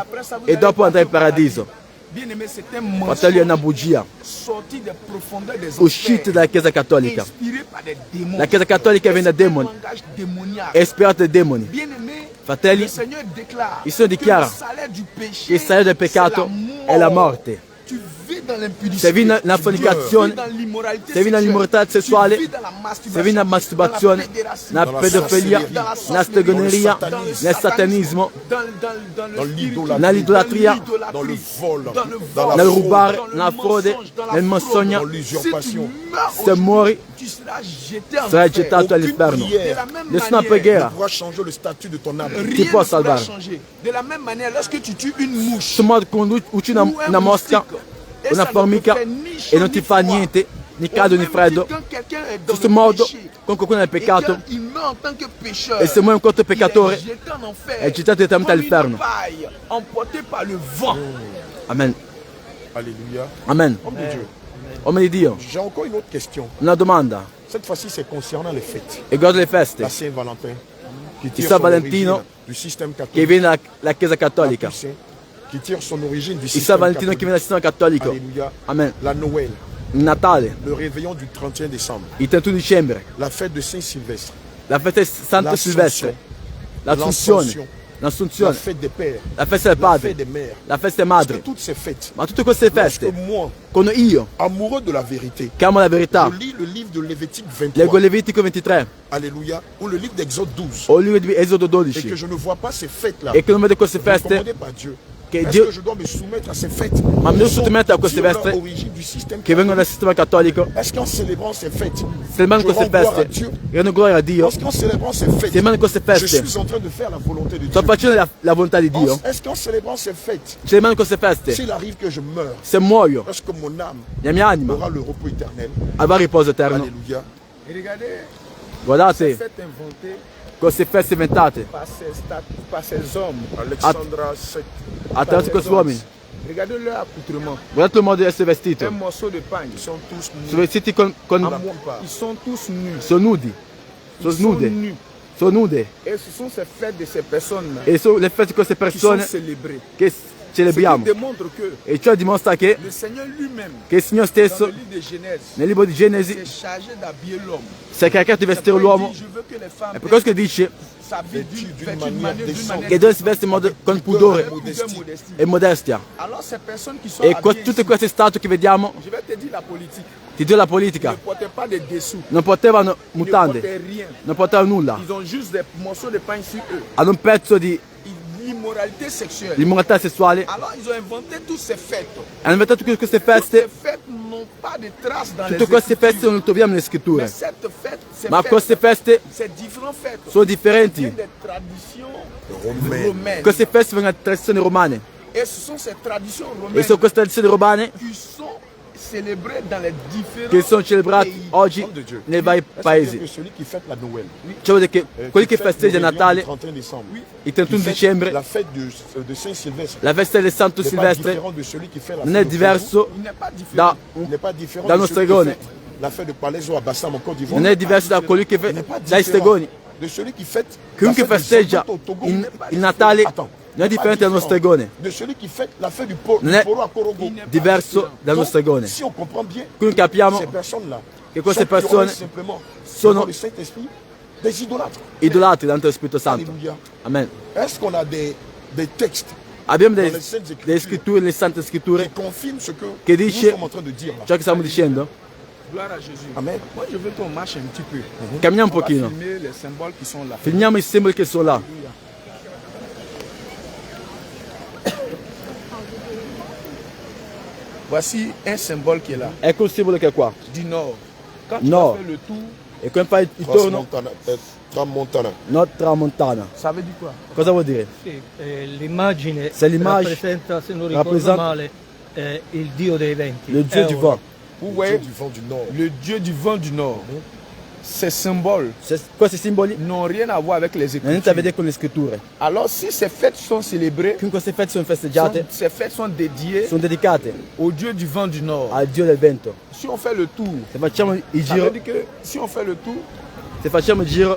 Speaker 3: e dopo andrai in paradiso.
Speaker 4: Bien-aimé, c'est un
Speaker 3: Fratelli, è una
Speaker 4: mensonge
Speaker 3: bugia,
Speaker 4: sorti des profondeurs des
Speaker 3: uscite
Speaker 4: enfers,
Speaker 3: dalla Chiesa Cattolica.
Speaker 4: inspiré par des démons.
Speaker 3: La Chiesa Cattolica viene da
Speaker 4: C'est un
Speaker 3: demoni,
Speaker 4: langage démoniaque.
Speaker 3: è ispirata dai demoni.
Speaker 4: Bien-aimé,
Speaker 3: Fratelli,
Speaker 4: le Seigneur déclare
Speaker 3: il Signore dichiara
Speaker 4: que le salaire du péché,
Speaker 3: che il salario del peccato
Speaker 4: c'est
Speaker 3: è la morte.
Speaker 4: Tu vis dans l'impudicité,
Speaker 3: Se vivi nella
Speaker 4: tu
Speaker 3: fornicazione,
Speaker 4: vis dans l'immoralité
Speaker 3: se vivi nell'immoralità
Speaker 4: sexuelle,
Speaker 3: sessuale,
Speaker 4: tu vis dans la masturbation,
Speaker 3: se vivi nella masturbazione,
Speaker 4: dans la pédérastie,
Speaker 3: nella
Speaker 1: dans la
Speaker 3: pedofilia,
Speaker 1: sorcellerie,
Speaker 3: nella
Speaker 4: dans la
Speaker 3: stregoneria,
Speaker 1: satanisme,
Speaker 3: nel satanismo,
Speaker 1: dans l'idolâtrie,
Speaker 3: nell'idolatria,
Speaker 1: dans le vol,
Speaker 4: dans le
Speaker 1: dans la
Speaker 3: nel
Speaker 1: fraude,
Speaker 3: rubare,
Speaker 4: dans le
Speaker 3: nella frode,
Speaker 4: mensonge, dans la
Speaker 3: nel
Speaker 4: fraude.
Speaker 3: menzogna.
Speaker 1: dans l'usurpation.
Speaker 3: Se muori,
Speaker 4: tu seras jeté en
Speaker 3: sarai
Speaker 4: enfer.
Speaker 3: gettato
Speaker 1: Aucune
Speaker 3: all'inferno.
Speaker 1: prière
Speaker 3: Nessuna
Speaker 1: ne
Speaker 3: preghiera
Speaker 1: pourra changer le statut de ton âme.
Speaker 3: ti
Speaker 4: Rien
Speaker 3: può
Speaker 4: ne pourra
Speaker 3: salvare.
Speaker 4: changer. De la même manière, lorsque tu tues une mouche,
Speaker 3: Questo modo quando uccidi
Speaker 4: ou un
Speaker 3: una mosca,
Speaker 4: moustique, et
Speaker 3: una
Speaker 4: ça ne
Speaker 3: formica
Speaker 4: te fait ni
Speaker 3: e
Speaker 4: chaud
Speaker 3: non
Speaker 4: ni
Speaker 3: ti fa
Speaker 4: froid.
Speaker 3: niente, né
Speaker 4: Au
Speaker 3: caldo né
Speaker 4: même
Speaker 3: freddo,
Speaker 4: titre, quand quelqu'un est
Speaker 3: in
Speaker 4: dans
Speaker 3: questo
Speaker 4: le
Speaker 3: modo,
Speaker 4: péché,
Speaker 3: con qualcuno nel
Speaker 4: et
Speaker 3: peccato,
Speaker 4: qu'il meurt en tant que pécheur,
Speaker 3: e se muore in quanto
Speaker 4: il est
Speaker 3: peccatore,
Speaker 4: jeté en enfer,
Speaker 3: è gettato direttamente
Speaker 4: comme une
Speaker 3: all'inferno.
Speaker 4: paille emportée par le vent.
Speaker 3: Amen.
Speaker 1: Alléluia.
Speaker 3: Amen.
Speaker 1: Homme de Dieu.
Speaker 3: Uomo di Dio,
Speaker 1: J'ai encore une autre question.
Speaker 3: una domanda.
Speaker 1: Cette fois-ci, c'est concernant les fêtes.
Speaker 3: Riguardo le feste,
Speaker 1: La Saint-Valentin, qui tire
Speaker 3: San
Speaker 1: son
Speaker 3: Valentino,
Speaker 1: origine du système
Speaker 3: che
Speaker 1: catholique.
Speaker 3: viene dalla Chiesa Cattolica.
Speaker 1: La Toussaint, qui tire son origine du
Speaker 3: Il
Speaker 1: système
Speaker 3: San Valentino che
Speaker 1: catholique.
Speaker 3: viene dal sistema cattolico.
Speaker 1: Alléluia.
Speaker 3: Amen.
Speaker 1: La Noël,
Speaker 3: Il Natale,
Speaker 1: le réveillon du 31 décembre,
Speaker 3: il 31 dicembre,
Speaker 1: la fête de Saint-Sylvestre,
Speaker 3: la festa di Santo
Speaker 1: l'Ascension,
Speaker 3: Silvestre, l'Assunzione,
Speaker 1: la
Speaker 3: l'Assunzione,
Speaker 1: fête des pères,
Speaker 3: la festa del
Speaker 1: la
Speaker 3: padre,
Speaker 1: fête des mères.
Speaker 3: la festa dei
Speaker 1: Parce que
Speaker 3: madri.
Speaker 1: toutes ces fêtes,
Speaker 3: Ma tutte queste
Speaker 1: lorsque
Speaker 3: feste,
Speaker 1: moi,
Speaker 3: quando io,
Speaker 1: amoureux de la vérité,
Speaker 3: che amo la verità,
Speaker 1: je lis le livre de Lévitique
Speaker 3: leggo
Speaker 1: 23,
Speaker 3: Levitico 23
Speaker 1: Alléluia, ou le livre d'Exode 12,
Speaker 3: o il libro di Esodo
Speaker 1: et que
Speaker 3: 12
Speaker 1: je ne vois pas ces fêtes-là
Speaker 3: e che non vedo queste feste
Speaker 1: recommandées par Dieu,
Speaker 3: che
Speaker 1: Est-ce
Speaker 3: Dio
Speaker 1: que je dois me soumettre à ces fêtes
Speaker 3: Ma mio
Speaker 1: qui sont
Speaker 3: sottomettere a queste
Speaker 1: sur
Speaker 3: feste
Speaker 1: l'origine du système
Speaker 3: che vengono dal sistema cattolico,
Speaker 1: Est-ce qu'en célébrant ces fêtes,
Speaker 3: celebrando
Speaker 1: je
Speaker 3: queste
Speaker 1: rends gloire à
Speaker 3: feste,
Speaker 1: Dieu?
Speaker 3: rendono gloria a Dio,
Speaker 1: Est-ce qu'en célébrant ces fêtes,
Speaker 3: celebrando queste
Speaker 1: je
Speaker 3: feste,
Speaker 1: suis en train de faire la volonté de Dieu?
Speaker 3: sto facendo la volontà di Dio,
Speaker 1: Est-ce qu'en célébrant ces fêtes,
Speaker 3: celebrando queste feste,
Speaker 1: s'il arrive que je meurs,
Speaker 3: se muoio,
Speaker 1: est-ce que mon âme
Speaker 3: la mia anima
Speaker 1: aura le repos éternel?
Speaker 3: avrà riposo eterno?
Speaker 1: Alléluia.
Speaker 4: Et regardez,
Speaker 3: Guardate
Speaker 4: fête inventée
Speaker 3: queste feste inventate
Speaker 4: par ces hommes.
Speaker 1: Alexandra 7.
Speaker 3: attraverso questi uomini.
Speaker 4: Regardez leur accoutrement.
Speaker 3: Guardate il modo di essere vestito.
Speaker 4: Un morceau de pain.
Speaker 1: Ils sont tous nus.
Speaker 3: Sono vestiti con
Speaker 4: Ils sont tous nus.
Speaker 3: sono nudi, sono
Speaker 4: Ils sont
Speaker 3: nude,
Speaker 4: nus.
Speaker 3: sono nude.
Speaker 4: Et ce sont ces fêtes de ces personnes
Speaker 3: E sono le feste di queste
Speaker 4: qui sont
Speaker 3: persone
Speaker 4: célébrées.
Speaker 3: che
Speaker 4: Ce qui
Speaker 3: celebriamo.
Speaker 4: démontre que
Speaker 3: E ciò dimostra che
Speaker 4: le Seigneur lui-même,
Speaker 3: il Signore
Speaker 4: dans
Speaker 3: stesso,
Speaker 4: le livre de Genèse,
Speaker 3: nel libro di Genesi,
Speaker 4: s'est chargé d'habiller l'homme.
Speaker 3: si è caricato di vestire
Speaker 4: C'est pourquoi
Speaker 3: l'uomo.
Speaker 4: il dit, je veux que les femmes
Speaker 3: E per questo che dice
Speaker 4: s'habillent
Speaker 1: d'une
Speaker 4: d'une
Speaker 1: manière
Speaker 4: manière
Speaker 3: che deve si veste in modo con pudore
Speaker 4: modestie.
Speaker 3: e modestia.
Speaker 4: Alors ces personnes qui sont
Speaker 3: E
Speaker 4: habillées
Speaker 3: tutte
Speaker 4: ici,
Speaker 3: queste statue che vediamo,
Speaker 4: je vais te dire la politique,
Speaker 3: ti dico la
Speaker 4: ils
Speaker 3: politica,
Speaker 4: ne portaient pas de dessous,
Speaker 3: non potevano
Speaker 4: ils ne
Speaker 3: mutande,
Speaker 4: portaient rien.
Speaker 3: non potevano nulla.
Speaker 4: Ils ont juste des morceaux de pain sur eux.
Speaker 3: Hanno un pezzo di
Speaker 4: L'immoralité sexuelle.
Speaker 3: immoralità sessuale.
Speaker 4: Alors ils ont inventé toutes ces fêtes.
Speaker 3: Hanno inventato tutte queste
Speaker 4: Toutes
Speaker 3: feste.
Speaker 4: ces fêtes n'ont pas de traces dans
Speaker 3: Tutte
Speaker 4: les
Speaker 3: queste feste
Speaker 4: Écritures.
Speaker 3: non le troviamo nelle
Speaker 4: Mais
Speaker 3: scritture.
Speaker 4: cette fête,
Speaker 3: Ma queste feste
Speaker 4: ces différentes fêtes
Speaker 3: sono differenti.
Speaker 4: viennent des traditions
Speaker 1: Romaines.
Speaker 4: romaines.
Speaker 3: Queste feste vengono da tradizioni romane.
Speaker 4: Et ce sont ces traditions
Speaker 3: E
Speaker 4: romaines
Speaker 3: sono queste tradizioni romane
Speaker 4: qui sont célébrées dans les différents
Speaker 3: che sono celebrate
Speaker 4: pays.
Speaker 3: oggi
Speaker 1: Homme de Dieu.
Speaker 3: nei vari
Speaker 1: Est-ce que
Speaker 3: paesi.
Speaker 1: celui qui fête la Noël,
Speaker 3: Cioè vuol dire che quelli che
Speaker 1: qui fête
Speaker 3: festeggiano
Speaker 1: le réveillon
Speaker 3: Natale,
Speaker 1: du 31 décembre,
Speaker 3: il 31
Speaker 1: qui fête
Speaker 3: dicembre,
Speaker 1: la fête de Saint-Sylvestre,
Speaker 3: la festa del Santo
Speaker 1: n'est pas
Speaker 3: Silvestre
Speaker 1: différent de celui qui fait la
Speaker 3: non
Speaker 1: fête
Speaker 3: è
Speaker 1: de
Speaker 3: diverso
Speaker 4: Il n'est pas différent.
Speaker 3: da,
Speaker 1: Il n'est pas différent
Speaker 3: da
Speaker 1: de
Speaker 3: uno
Speaker 1: celui qui
Speaker 3: stregone.
Speaker 1: fête la fête de Palaiso à Bassam en Côte d'Ivoire.
Speaker 3: Non è diverso da quelli che
Speaker 1: Il n'est pas
Speaker 3: dai
Speaker 1: différent
Speaker 3: stregoni.
Speaker 1: de celui qui fête
Speaker 3: Chiunque
Speaker 1: la fête du
Speaker 3: festeggia
Speaker 1: Santo au Togo.
Speaker 3: il,
Speaker 1: Il n'est pas
Speaker 3: il Natale
Speaker 1: Attends.
Speaker 3: non è differente da uno stregone.
Speaker 1: De celui qui fête la fête du
Speaker 3: Non è
Speaker 1: Poro à Korogo.
Speaker 3: diverso da uno
Speaker 1: Donc,
Speaker 3: stregone.
Speaker 1: si on comprend bien,
Speaker 3: Quindi capiamo
Speaker 1: ces personnes-là
Speaker 3: che queste
Speaker 1: sont
Speaker 3: persone
Speaker 1: simplement
Speaker 3: sono
Speaker 1: devant le Saint-Esprit des idolâtres.
Speaker 3: idolatri davanti allo Spirito Santo.
Speaker 1: Alléluia.
Speaker 3: Amen.
Speaker 1: Est-ce qu'on a des textes
Speaker 3: Abbiamo
Speaker 1: dans les Saintes
Speaker 3: delle
Speaker 1: Écritures
Speaker 3: scritture, nelle Sante
Speaker 1: qui
Speaker 3: Scritture,
Speaker 1: confirment ce que
Speaker 3: che
Speaker 1: nous
Speaker 3: dice
Speaker 1: sommes en train de dire là?
Speaker 3: ciò che stiamo dicendo?
Speaker 4: Gloire à Jésus.
Speaker 1: Amen.
Speaker 4: Moi, je veux qu'on marche un petit peu.
Speaker 3: Camminiamo un
Speaker 4: On va
Speaker 3: pochino.
Speaker 4: filmer les symboles qui sont là.
Speaker 3: Filmiamo i simboli che sono là.
Speaker 4: Voici un symbole qui est là,
Speaker 3: Ecco il simbolo che è qua.
Speaker 4: du nord. Quand tu
Speaker 3: Nord.
Speaker 4: vas faire le tour,
Speaker 3: E come fai il torno?
Speaker 1: Tramontana.
Speaker 3: Nord tramontana.
Speaker 4: ça veut dire quoi?
Speaker 3: Cosa vuol dire?
Speaker 2: Sì, l'immagine
Speaker 3: Se l'immagine
Speaker 2: rappresenta, se non ricordo
Speaker 3: rappresenta-
Speaker 2: male, il dio dei venti.
Speaker 3: Le Dio du
Speaker 2: Euro.
Speaker 3: vent.
Speaker 4: Vous
Speaker 1: Dieu
Speaker 4: voyez,
Speaker 1: du vent du nord.
Speaker 4: le Dieu du vent du nord. Ces symboles
Speaker 3: Questi simboli non
Speaker 4: n'ont rien à voir avec les
Speaker 3: hanno niente a
Speaker 4: Écritures.
Speaker 3: vedere con le scritture.
Speaker 4: Alors, si ces fêtes sont célébrées,
Speaker 3: Quindi queste feste sono festeggiate,
Speaker 4: ces fêtes sont dédiées
Speaker 3: sono dedicate
Speaker 4: au Dieu du vent du nord.
Speaker 3: al Dio del vento.
Speaker 4: Si on fait le tour,
Speaker 3: Se facciamo il
Speaker 4: ça
Speaker 3: giro,
Speaker 4: veut dire que si on fait le tour,
Speaker 3: se facciamo il giro,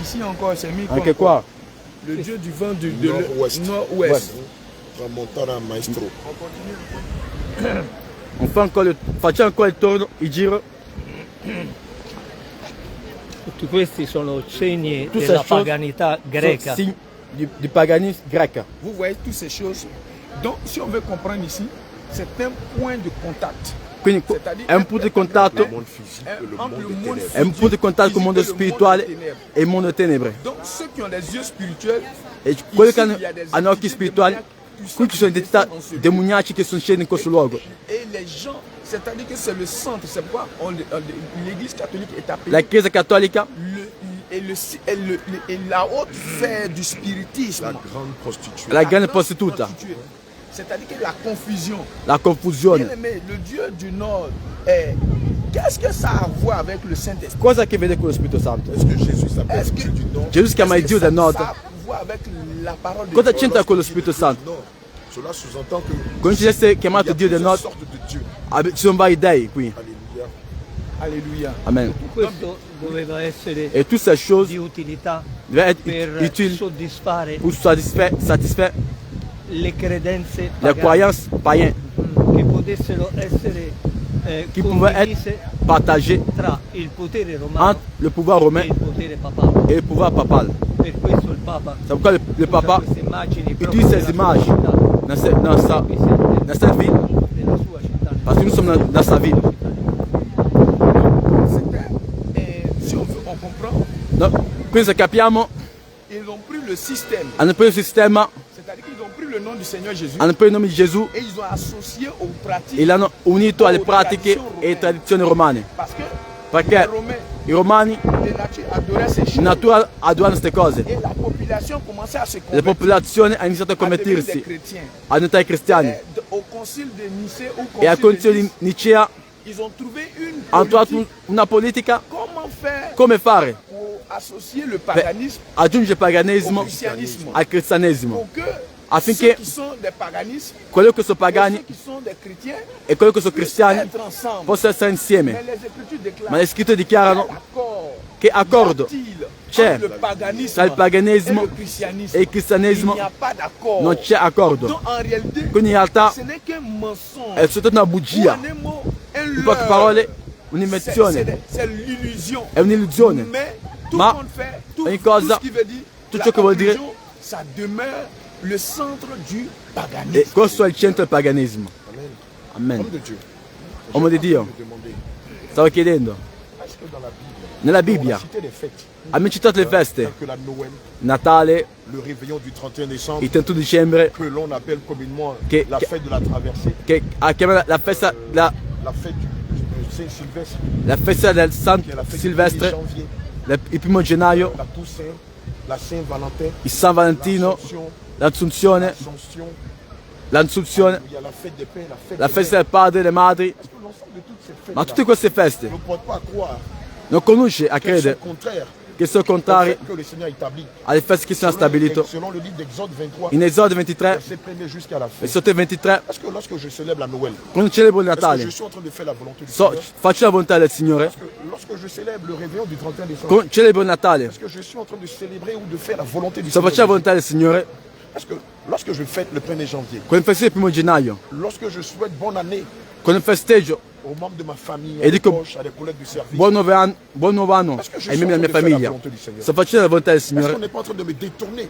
Speaker 4: ici encore, c'est mis
Speaker 3: anche
Speaker 4: comme
Speaker 3: qua,
Speaker 4: le Dieu du vent de
Speaker 1: Nord-ouest.
Speaker 4: nord-ouest.
Speaker 1: Tramontana maestro.
Speaker 3: facciamo ancora il torno, il giro.
Speaker 2: Tutti questi sono segni
Speaker 3: Tutte
Speaker 2: della
Speaker 3: queste cose
Speaker 2: paganità
Speaker 3: Sono
Speaker 2: greca.
Speaker 3: segni di paganismo greca.
Speaker 4: Vous voyez toutes ces choses. Donc, si on veut comprendre ici, c'est un point de contact.
Speaker 3: Quindi è un punto di contatto,
Speaker 1: Le monde physique et le
Speaker 4: Entre
Speaker 1: monde
Speaker 4: le
Speaker 1: des
Speaker 4: monde
Speaker 1: ténèbres.
Speaker 3: è un punto di contatto con il mondo
Speaker 4: physique et le monde
Speaker 3: spirituale
Speaker 4: des ténèbres.
Speaker 3: e il mondo delle tenebre.
Speaker 4: Donc, ceux qui ont les yeux spirituels,
Speaker 3: E quelli
Speaker 4: ici,
Speaker 3: che hanno,
Speaker 4: il y a des
Speaker 3: hanno occhi
Speaker 4: entités
Speaker 3: spirituali,
Speaker 4: démoniaques
Speaker 3: qui ci sono identità demoniaci che sono scesi in questo luogo.
Speaker 4: et les gens, c'est-à-dire que c'est le centre. C'est pourquoi l'Église catholique est appelée
Speaker 3: La Chiesa Cattolica
Speaker 4: et la haute sphère du spiritisme.
Speaker 1: La grande prostituée.
Speaker 3: la grande prostituta,
Speaker 4: prostituée. C'est-à-dire que la confusion.
Speaker 3: la confusione.
Speaker 4: Bien-aimé, le Dieu du Nord, qu'est-ce que ça a à voir avec le Saint-Esprit?
Speaker 3: Cosa ha a che vedere con lo Spirito Santo?
Speaker 1: Est-ce que Jésus s'appelle
Speaker 4: Est-ce que-
Speaker 1: Dieu du nord?
Speaker 3: Gesù si chiama il Dio del Nord.
Speaker 4: Ça a à voir avec la parole de
Speaker 3: Cosa
Speaker 4: Dieu.
Speaker 3: c'entra con lo Spirito Santo?
Speaker 1: Nord. Cela sous-entend que
Speaker 3: Quando ci essere
Speaker 1: il y
Speaker 3: chiamato
Speaker 1: a
Speaker 3: Dio del
Speaker 1: plusieurs
Speaker 3: Nord,
Speaker 1: sortes de Dieu.
Speaker 3: ci sono vari dei qui.
Speaker 1: Alléluia.
Speaker 4: Alléluia.
Speaker 3: Amen.
Speaker 2: Questo doveva essere
Speaker 3: E tutte queste cose
Speaker 2: di utilità
Speaker 3: devono essere
Speaker 2: per
Speaker 3: utili
Speaker 2: soddisfare
Speaker 3: pour satisfaire
Speaker 2: le credenze
Speaker 3: le
Speaker 2: pagane,
Speaker 3: croyances païennes
Speaker 2: che potessero essere
Speaker 3: qui pouvaient
Speaker 2: condivise
Speaker 3: être partagées
Speaker 2: tra il potere romano
Speaker 3: entre le pouvoir
Speaker 2: e
Speaker 3: romain
Speaker 2: il potere papale.
Speaker 3: et le pouvoir papal.
Speaker 2: Per questo il Papa
Speaker 3: C'est pourquoi le
Speaker 2: usa
Speaker 3: papa
Speaker 2: queste immagini proprio
Speaker 3: utilise ces
Speaker 2: della
Speaker 3: images
Speaker 2: sua città,
Speaker 3: dans cette ville,
Speaker 2: della sua città.
Speaker 3: parce que nous sommes dans sa ville.
Speaker 4: Si on comprend,
Speaker 3: Donc, Quindi capiamo,
Speaker 4: ils ont pris le système,
Speaker 3: hanno preso il sistema,
Speaker 4: c'est-à-dire qu'ils ont pris le nom du Seigneur Jésus
Speaker 3: hanno preso il nome di Gesù
Speaker 4: et ils ont associé aux pratiques.
Speaker 3: e l'hanno unito alle pratiche e tradizioni romane.
Speaker 4: Parce que
Speaker 3: Perché
Speaker 4: les Romains,
Speaker 3: i romani
Speaker 4: de nature, adoraient ces choses.
Speaker 3: in natura adoravano queste cose.
Speaker 4: Et la population commençait à se
Speaker 3: La
Speaker 4: convertir,
Speaker 3: popolazione ha iniziato a
Speaker 4: à devenir des
Speaker 3: convertirsi,
Speaker 4: chrétiens.
Speaker 3: a diventare cristiani.
Speaker 4: Et au concile de Nicée ou
Speaker 3: E al
Speaker 4: concile
Speaker 3: concilio
Speaker 4: de
Speaker 3: di
Speaker 4: Nice,
Speaker 3: Nicea
Speaker 4: ils ont trouvé une
Speaker 3: hanno trovato
Speaker 4: politique.
Speaker 3: una politica
Speaker 4: Comment faire
Speaker 3: come fare
Speaker 4: pour associer le
Speaker 3: per
Speaker 4: paganisme
Speaker 3: aggiungere il
Speaker 4: au
Speaker 3: paganesimo
Speaker 4: christianisme,
Speaker 3: al cristianesimo,
Speaker 4: pour que
Speaker 3: affinché
Speaker 4: ceux qui sont des paganismes
Speaker 3: quelli che sono
Speaker 4: et
Speaker 3: pagani
Speaker 4: ceux qui sont des chrétiens
Speaker 3: e quelli che sono
Speaker 4: puissent
Speaker 3: cristiani
Speaker 4: être ensemble.
Speaker 3: possano essere insieme.
Speaker 4: Mais les Écritures déclarent
Speaker 3: Ma le scritture dichiarano
Speaker 4: l'accord
Speaker 3: che accordo c'è
Speaker 4: entre le paganisme
Speaker 3: tra il paganesimo
Speaker 4: et le christianisme.
Speaker 3: e il cristianesimo,
Speaker 4: Il n'y a pas d'accord.
Speaker 3: non c'è accordo.
Speaker 4: Donc en réalité,
Speaker 3: Quindi in realtà
Speaker 4: ce n'est qu'un mensonge.
Speaker 3: è soltanto una
Speaker 4: Ou
Speaker 3: bugia,
Speaker 4: en un mot, un
Speaker 3: in poche
Speaker 4: leurre.
Speaker 3: parole
Speaker 4: C'est
Speaker 3: un'invenzione,
Speaker 4: c'est l'illusion.
Speaker 3: è un'illusione.
Speaker 4: Mais tout
Speaker 3: Ma
Speaker 4: compte fait, tout,
Speaker 3: ogni
Speaker 4: tout
Speaker 3: cosa,
Speaker 4: ce qui veut dire,
Speaker 3: tutto
Speaker 4: la
Speaker 3: ciò che vuol dire-
Speaker 4: conclusion, ça demeure le centre du
Speaker 3: E
Speaker 4: paganisme.
Speaker 3: questo è il centro del paganesimo. Amen.
Speaker 1: Homme de Dieu.
Speaker 3: Uomo di Dio,
Speaker 1: Je demandais,
Speaker 3: stavo chiedendo,
Speaker 1: est-ce que dans la Bible,
Speaker 3: nella
Speaker 1: on
Speaker 3: Bibbia
Speaker 1: a cité des fêtes
Speaker 3: abbiamo citato le feste,
Speaker 1: telles que la Noël,
Speaker 3: Natale,
Speaker 1: le réveillon du 31 décembre,
Speaker 3: il 31 dicembre,
Speaker 1: que l'on appelle communément
Speaker 3: Che-
Speaker 1: la
Speaker 3: che-
Speaker 1: fête de la traversée,
Speaker 3: che ha chiamato la festa,
Speaker 1: la fête du Saint-Sylvestre,
Speaker 3: la festa del San
Speaker 1: qui est la fête
Speaker 3: Silvestre,
Speaker 1: du 1er janvier,
Speaker 3: il 1 gennaio,
Speaker 1: la Toussaint, la Saint-Valentin,
Speaker 3: il San Valentino,
Speaker 1: l'Assomption,
Speaker 3: l'Assunzione,
Speaker 1: il y a la fête des pères,
Speaker 3: la festa del padre e delle madri,
Speaker 1: Parce que l'ensemble de toutes ces fêtes
Speaker 3: ma tutte queste feste
Speaker 1: ne portent pas à croire
Speaker 3: non conosce a
Speaker 1: qu'elles sont
Speaker 3: credere
Speaker 1: contraires
Speaker 3: che sono
Speaker 1: au
Speaker 3: contrari
Speaker 1: fait que le Seigneur établit.
Speaker 3: alle feste che sono stabilite
Speaker 1: Selon le livre d'Exode 23,
Speaker 3: in Esodo 23,
Speaker 1: verset 1er jusqu'à la fin.
Speaker 3: versetto 23,
Speaker 1: Parce que lorsque je célèbre la Noël,
Speaker 3: quando celebro il
Speaker 1: est-ce que
Speaker 3: Natale,
Speaker 1: je suis en train de faire la volonté du Seigneur?
Speaker 3: faccio la volontà del Signore,
Speaker 1: Parce que lorsque je célèbre le réveillon du 31 décembre,
Speaker 3: quando celebro il Natale,
Speaker 1: est-ce que je suis en train de célébrer ou de faire la volonté du
Speaker 3: sto facendo la
Speaker 1: Seigneur?
Speaker 3: volontà del Signore,
Speaker 1: Parce que lorsque je fête le 1er janvier,
Speaker 3: quando festeggio il 1 gennaio,
Speaker 1: lorsque je souhaite bonne année
Speaker 3: quando festeggio
Speaker 1: aux membres de ma famille,
Speaker 3: E
Speaker 1: à mes
Speaker 3: dico,
Speaker 1: proches, à des collègues du service,
Speaker 3: buon nuovo anno ai membri della mia famiglia, sto facendo la volontà del
Speaker 1: est-ce qu'on
Speaker 3: Signore,
Speaker 1: n'est pas en train de me détourner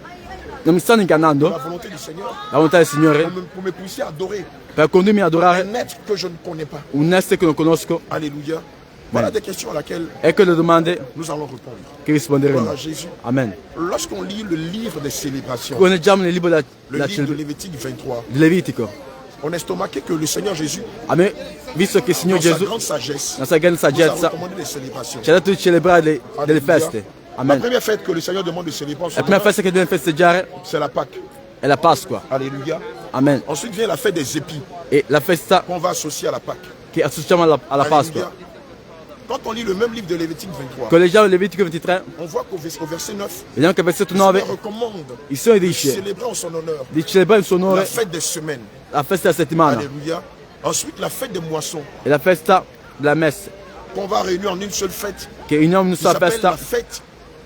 Speaker 3: non mi stanno
Speaker 1: de
Speaker 3: ingannando
Speaker 1: la volonté du Seigneur
Speaker 3: la volontà del Signore
Speaker 1: pour me pousser à adorer
Speaker 3: per condurmi ad adorare
Speaker 1: un être que je ne connais pas?
Speaker 3: un essere che non conosco?
Speaker 1: Alléluia. Voilà des questions à laquelle
Speaker 3: Ecco le domande
Speaker 1: nous allons répondre.
Speaker 3: che risponderemo.
Speaker 1: Gloire à Jésus.
Speaker 3: Amen.
Speaker 1: Lorsqu'on lit le livre des célébrations,
Speaker 3: Quando leggiamo nel libro
Speaker 1: le livre de Lévitique 23,
Speaker 3: di Levitico,
Speaker 1: on est stomaqué que le Seigneur Jésus,
Speaker 3: a me, visto che il Signore
Speaker 1: dans sa
Speaker 3: Gesù,
Speaker 1: grande sagesse,
Speaker 3: nella sua grande
Speaker 1: nous a
Speaker 3: saggezza,
Speaker 1: recommandé les célébrations.
Speaker 3: ci ha detto di celebrare delle
Speaker 1: Alléluia.
Speaker 3: feste.
Speaker 1: La
Speaker 3: Amen.
Speaker 1: première fête que le Seigneur demande de célébrer en son
Speaker 3: La prima
Speaker 1: honneur,
Speaker 3: festa che dobbiamo festeggiare
Speaker 1: c'est la Pâque.
Speaker 3: è la Pasqua.
Speaker 1: Alléluia.
Speaker 3: Amen.
Speaker 1: Ensuite vient la fête des épis
Speaker 3: E la festa
Speaker 1: qu'on va associer à la Pâque.
Speaker 3: che associamo alla Pasqua.
Speaker 1: Alléluia. Quand on lit le même livre de Lévitique 23,
Speaker 3: Quando leggiamo Levitico 23,
Speaker 1: on voit qu'au verset 9,
Speaker 3: vediamo che al versetto
Speaker 1: le
Speaker 3: 9
Speaker 1: Seigneur recommande
Speaker 3: il Signore
Speaker 1: de
Speaker 3: dice
Speaker 1: célébrer en son honneur
Speaker 3: di celebrare il suo
Speaker 1: la
Speaker 3: onore
Speaker 1: fête des semaines.
Speaker 3: la festa della settimana
Speaker 1: Alléluia. Ensuite, la fête des moissons,
Speaker 3: e la festa della messa,
Speaker 1: qu'on va réunir en une seule fête,
Speaker 3: che uniamo in una
Speaker 1: qui
Speaker 3: sola
Speaker 1: s'appelle la
Speaker 3: festa,
Speaker 1: fête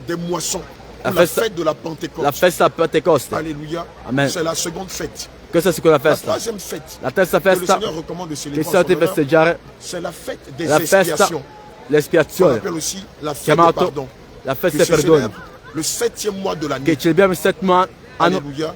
Speaker 1: des moissons,
Speaker 3: La
Speaker 1: ou la
Speaker 3: festa-
Speaker 1: fête de la Pentecôte.
Speaker 3: la festa Pentecoste.
Speaker 1: Alléluia.
Speaker 3: Amen.
Speaker 1: C'est la seconde fête.
Speaker 3: Questa è la seconda
Speaker 1: La
Speaker 3: festa.
Speaker 1: troisième fête
Speaker 3: La terza
Speaker 1: que le
Speaker 3: festa
Speaker 1: Seigneur recommande de
Speaker 3: che
Speaker 1: célébrer
Speaker 3: il
Speaker 1: en
Speaker 3: Signore
Speaker 1: son
Speaker 3: deve
Speaker 1: honneur,
Speaker 3: festeggiare
Speaker 1: c'est la fête des
Speaker 3: la festa
Speaker 1: expiations, qu'on
Speaker 3: l'espiazione,
Speaker 1: appelle aussi la fête des
Speaker 3: chiamato
Speaker 1: pardons,
Speaker 3: la
Speaker 1: qui
Speaker 3: festa
Speaker 1: se
Speaker 3: del perdono,
Speaker 1: célèbre le 7e mois de l'année.
Speaker 3: che celebriamo il settimo anno.
Speaker 1: Alléluia.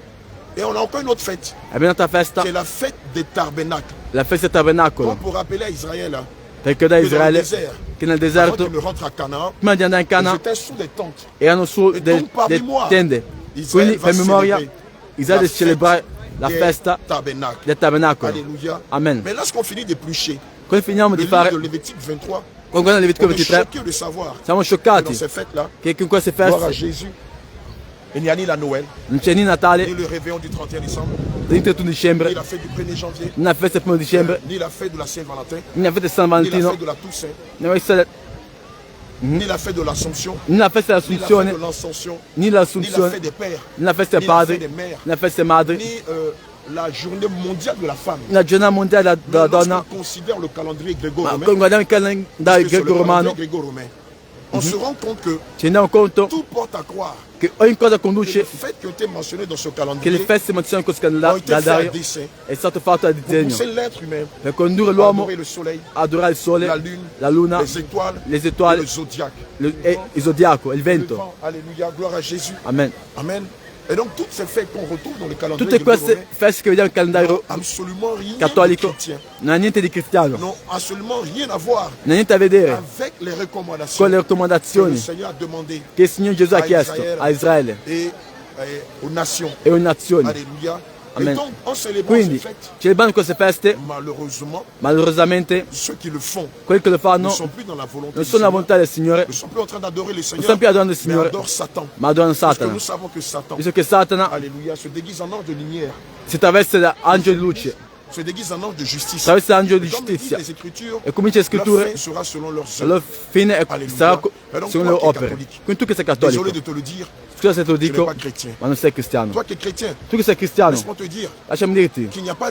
Speaker 1: Et on a encore une autre fête,
Speaker 3: Abbiamo un'altra festa,
Speaker 1: qui est la fête des tabernacles.
Speaker 3: la festa del
Speaker 1: Comme
Speaker 3: tabernacolo,
Speaker 1: pour rappeler à Israël hein,
Speaker 3: perché da
Speaker 1: que dans le
Speaker 3: Israele
Speaker 1: désert,
Speaker 3: che nel
Speaker 1: avant
Speaker 3: deserto,
Speaker 1: qu'ils ne rentrent à Canaan,
Speaker 3: prima di andare in
Speaker 1: ils
Speaker 3: Cana,
Speaker 1: étaient sous des tentes.
Speaker 3: erano su
Speaker 1: E
Speaker 3: delle
Speaker 1: donc parmi moi,
Speaker 3: tende.
Speaker 1: Israël
Speaker 3: Quindi
Speaker 1: va
Speaker 3: per memoria
Speaker 1: célébrer
Speaker 3: Israele
Speaker 1: la
Speaker 3: deve celebrare la
Speaker 1: des
Speaker 3: festa
Speaker 1: tabernacles.
Speaker 3: del tabernacolo.
Speaker 1: Alléluia.
Speaker 3: Amen.
Speaker 1: Mais lorsqu'on finit d'éplucher
Speaker 3: Quando finiamo
Speaker 1: le
Speaker 3: di
Speaker 1: livre
Speaker 3: fare,
Speaker 1: de Lévitique 23,
Speaker 3: quando guardiamo Levitico
Speaker 1: on est
Speaker 3: 23,
Speaker 1: choqué de savoir
Speaker 3: siamo
Speaker 1: que
Speaker 3: scioccati
Speaker 1: dans ces fêtes-là,
Speaker 3: che in queste
Speaker 1: gloire à
Speaker 3: feste
Speaker 1: Jésus, il n'y a ni la Noël,
Speaker 3: non c'è né
Speaker 1: ni
Speaker 3: Natale,
Speaker 1: le réveillon du 31 décembre,
Speaker 3: né il 31
Speaker 1: ni
Speaker 3: dicembre,
Speaker 1: la fête du 1er janvier,
Speaker 3: né la festa del 1 dicembre,
Speaker 1: ni la fête de la Saint-Valentin,
Speaker 3: né la festa di San
Speaker 1: ni la
Speaker 3: Valentino,
Speaker 1: fête de la Toussaint,
Speaker 3: né la festa
Speaker 1: ni la fête de l'Assomption,
Speaker 3: né la festa
Speaker 1: ni la fête
Speaker 3: dell'Assunzione,
Speaker 1: de l'Ascension,
Speaker 3: né
Speaker 1: ni la
Speaker 3: l'Assunzione,
Speaker 1: fête des pères,
Speaker 3: né la festa
Speaker 1: ni
Speaker 3: dei
Speaker 1: la
Speaker 3: padri,
Speaker 1: fête des mères,
Speaker 3: né la festa dei madri,
Speaker 1: ni la journée mondiale de la femme.
Speaker 3: né la giornata mondiale della donna.
Speaker 1: Lorsqu'on considère le calendrier
Speaker 3: Ma
Speaker 1: gréco-romain,
Speaker 3: quando guardiamo il calendario
Speaker 1: puisque c'est le
Speaker 3: greco-romano,
Speaker 1: calendrier gréco-romain, on se rend compte que
Speaker 3: ci rendiamo conto
Speaker 1: tout porte à croire
Speaker 3: che ogni cosa
Speaker 1: que les
Speaker 3: conduce,
Speaker 1: fêtes qui ont été mentionnées dans ce
Speaker 3: che le
Speaker 1: calendrier
Speaker 3: feste menzionate in questo
Speaker 1: ont été faites à
Speaker 3: calendario
Speaker 1: dessein
Speaker 3: è stato fatto a
Speaker 1: pour
Speaker 3: disegno
Speaker 1: pousser l'être humain
Speaker 3: per condurre
Speaker 1: à
Speaker 3: l'uomo
Speaker 1: adorer le soleil,
Speaker 3: a adorare il sole,
Speaker 1: la lune,
Speaker 3: la luna,
Speaker 1: les étoiles,
Speaker 3: les
Speaker 1: et
Speaker 3: étoiles,
Speaker 1: le zodiaque.
Speaker 3: il zodiaco, il
Speaker 1: Le
Speaker 3: vento.
Speaker 1: vent. Alléluia, gloire à Jésus.
Speaker 3: Amen.
Speaker 1: Amen. Et donc toutes ces fêtes qu'on retrouve dans le calendrier
Speaker 3: Tutte queste
Speaker 1: gregoriano
Speaker 3: feste che vediamo nel calendario
Speaker 1: absolument rien de
Speaker 3: cattolico
Speaker 1: chrétien,
Speaker 3: non ha niente di cristiano,
Speaker 1: n'ont absolument rien à voir
Speaker 3: non ha niente a vedere
Speaker 1: avec les recommandations
Speaker 3: con le
Speaker 1: que le
Speaker 3: raccomandazioni
Speaker 1: Seigneur a demandé
Speaker 3: che il Signore Gesù ha chiesto a Israele
Speaker 1: et aux nations.
Speaker 3: e alle nazioni.
Speaker 1: Alléluia.
Speaker 3: Amen.
Speaker 1: Et donc, en célébrant ces
Speaker 3: Quindi,
Speaker 1: fêtes,
Speaker 3: celebrando queste feste,
Speaker 1: malheureusement,
Speaker 3: malorosamente,
Speaker 1: ceux qui le font
Speaker 3: quelli che lo
Speaker 1: ne
Speaker 3: fanno
Speaker 1: sont plus dans la volonté
Speaker 3: non
Speaker 1: du
Speaker 3: sono la
Speaker 1: Seigneur,
Speaker 3: volontà del Signore,
Speaker 1: ne sont plus en train d'adorer le
Speaker 3: non
Speaker 1: Seigneur,
Speaker 3: stanno più adorando il
Speaker 1: mais
Speaker 3: Signore,
Speaker 1: adorent Satan.
Speaker 3: ma adorano
Speaker 1: Parce que
Speaker 3: Satana.
Speaker 1: nous savons que Satan,
Speaker 3: Visto che Satana
Speaker 1: alléluia, se déguise en ange de lumière,
Speaker 3: si traveste da angelo di luce,
Speaker 1: se déguise en ange de justice.
Speaker 3: traveste da angelo di
Speaker 1: Comme le disent
Speaker 3: giustizia,
Speaker 1: les Écritures,
Speaker 3: e comincia le
Speaker 1: leur
Speaker 3: scritture,
Speaker 1: fin sera selon leurs
Speaker 3: la loro
Speaker 1: œuvres.
Speaker 3: fine
Speaker 1: Alleluia.
Speaker 3: sarà
Speaker 1: E donc,
Speaker 3: secondo le
Speaker 1: toi
Speaker 3: loro
Speaker 1: che è
Speaker 3: opere.
Speaker 1: cattolico,
Speaker 3: Quindi tu che sei
Speaker 1: Désolé
Speaker 3: cattolico,
Speaker 1: de te le dire,
Speaker 3: scusa se te lo
Speaker 1: tu n'es
Speaker 3: dico,
Speaker 1: pas chrétien.
Speaker 3: ma non sei cristiano.
Speaker 1: Toi qui es chrétien,
Speaker 3: Tu che sei cristiano,
Speaker 1: laisse-moi te dire
Speaker 3: lasciami dirti
Speaker 1: qu'il n'y a pas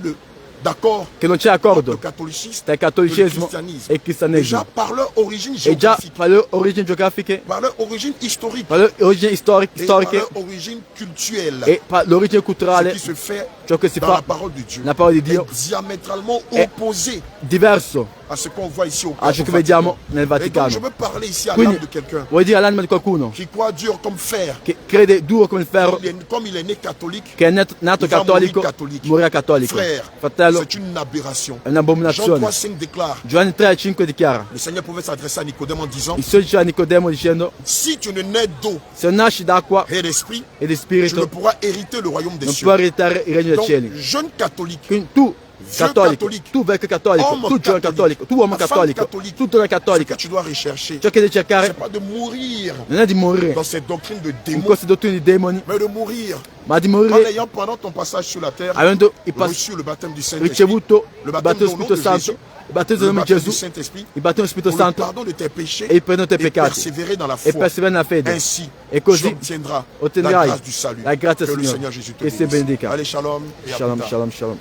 Speaker 1: d'accord
Speaker 3: che non c'è
Speaker 1: entre le
Speaker 3: accordo
Speaker 1: catholicisme
Speaker 3: tra il
Speaker 1: et le
Speaker 3: cattolicesimo
Speaker 1: christianisme.
Speaker 3: e il cristianesimo.
Speaker 1: Déjà par leur origine
Speaker 3: E già
Speaker 1: géographique,
Speaker 3: per le origini geografiche,
Speaker 1: par leur origine historique
Speaker 3: per le origini
Speaker 1: et par
Speaker 3: storiche
Speaker 1: leur origine culturelle.
Speaker 3: e per l'origine
Speaker 1: Ce
Speaker 3: culturale,
Speaker 1: qui se fait
Speaker 3: ciò che si
Speaker 1: dans la
Speaker 3: fa
Speaker 1: parole de Dieu
Speaker 3: nella parola di Dio
Speaker 1: est diamétralement
Speaker 3: è
Speaker 1: opposé
Speaker 3: diverso
Speaker 1: à ce qu'on voit ici au
Speaker 3: a ciò che
Speaker 1: Vatican.
Speaker 3: vediamo nel
Speaker 1: Et donc
Speaker 3: Vaticano.
Speaker 1: je veux parler ici à
Speaker 3: Quindi
Speaker 1: l'âme de quelqu'un
Speaker 3: vuoi dire all'anima di qualcuno
Speaker 1: qui croit dur comme fer,
Speaker 3: che crede duro come il ferro,
Speaker 1: comme il est né catholique,
Speaker 3: che è nato
Speaker 1: il va
Speaker 3: cattolico,
Speaker 1: mourir cattolique.
Speaker 3: morirà cattolico.
Speaker 1: Frère,
Speaker 3: Fratello,
Speaker 1: c'est une aberration.
Speaker 3: è
Speaker 1: Jean
Speaker 3: un'abominazione.
Speaker 1: 3,5 déclare,
Speaker 3: Giovanni 3,5 dichiara,
Speaker 1: le Seigneur pouvait s'adresser à Nicodème en disant,
Speaker 3: il Signore diceva a Nicodemo dicendo,
Speaker 1: si tu ne nais d'eau
Speaker 3: se non nasci d'acqua
Speaker 1: et d'esprit,
Speaker 3: e di
Speaker 1: tu ne
Speaker 3: spirito,
Speaker 1: pourras hériter le royaume des
Speaker 3: non
Speaker 1: cieux.
Speaker 3: puoi ereditare il regno dei
Speaker 1: Donc,
Speaker 3: cieli.
Speaker 1: jeune catholique,
Speaker 3: Quindi tu, cattolico,
Speaker 1: cattolique,
Speaker 3: tu vecchio cattolico,
Speaker 1: homme
Speaker 3: tu giovane cattolico, tu uomo
Speaker 1: femme
Speaker 3: cattolico,
Speaker 1: cattolique,
Speaker 3: tu donna
Speaker 1: ce que
Speaker 3: cattolica,
Speaker 1: tu dois rechercher,
Speaker 3: ciò che devi cercare
Speaker 1: c'est pas de mourir
Speaker 3: non è di morire
Speaker 1: dans cette doctrine de
Speaker 3: in
Speaker 1: démons,
Speaker 3: queste dottrine di demoni,
Speaker 1: mais de mourir
Speaker 3: ma di
Speaker 1: en
Speaker 3: morire
Speaker 1: ayant pendant ton passage sur la terre
Speaker 3: avendo
Speaker 1: reçu le baptême du Saint-Esprit,
Speaker 3: ricevuto
Speaker 1: le
Speaker 3: il
Speaker 1: baptême
Speaker 3: battesimo
Speaker 1: au nom
Speaker 3: dello
Speaker 1: de
Speaker 3: Spirito
Speaker 1: Jésus,
Speaker 3: Santo, il battesimo
Speaker 1: le
Speaker 3: del nome di
Speaker 1: baptême du
Speaker 3: Gesù,
Speaker 1: Saint-Esprit,
Speaker 3: il battesimo dello Spirito
Speaker 1: pour le
Speaker 3: Santo
Speaker 1: pardon de tes péchés
Speaker 3: e il perdono dei
Speaker 1: et
Speaker 3: peccati
Speaker 1: persévérer dans la
Speaker 3: e
Speaker 1: foi.
Speaker 3: perseverare nella fede.
Speaker 1: Ainsi,
Speaker 3: E così
Speaker 1: tu obtiendras la
Speaker 3: otterrai
Speaker 1: grâce du salut.
Speaker 3: la grazia
Speaker 1: Que
Speaker 3: del
Speaker 1: le
Speaker 3: Signore.
Speaker 1: Seigneur Jésus te
Speaker 3: Che si
Speaker 1: bénisse.
Speaker 3: benedica.
Speaker 1: Allez, shalom et à plus
Speaker 3: Shalom,
Speaker 1: tard.
Speaker 3: shalom, shalom.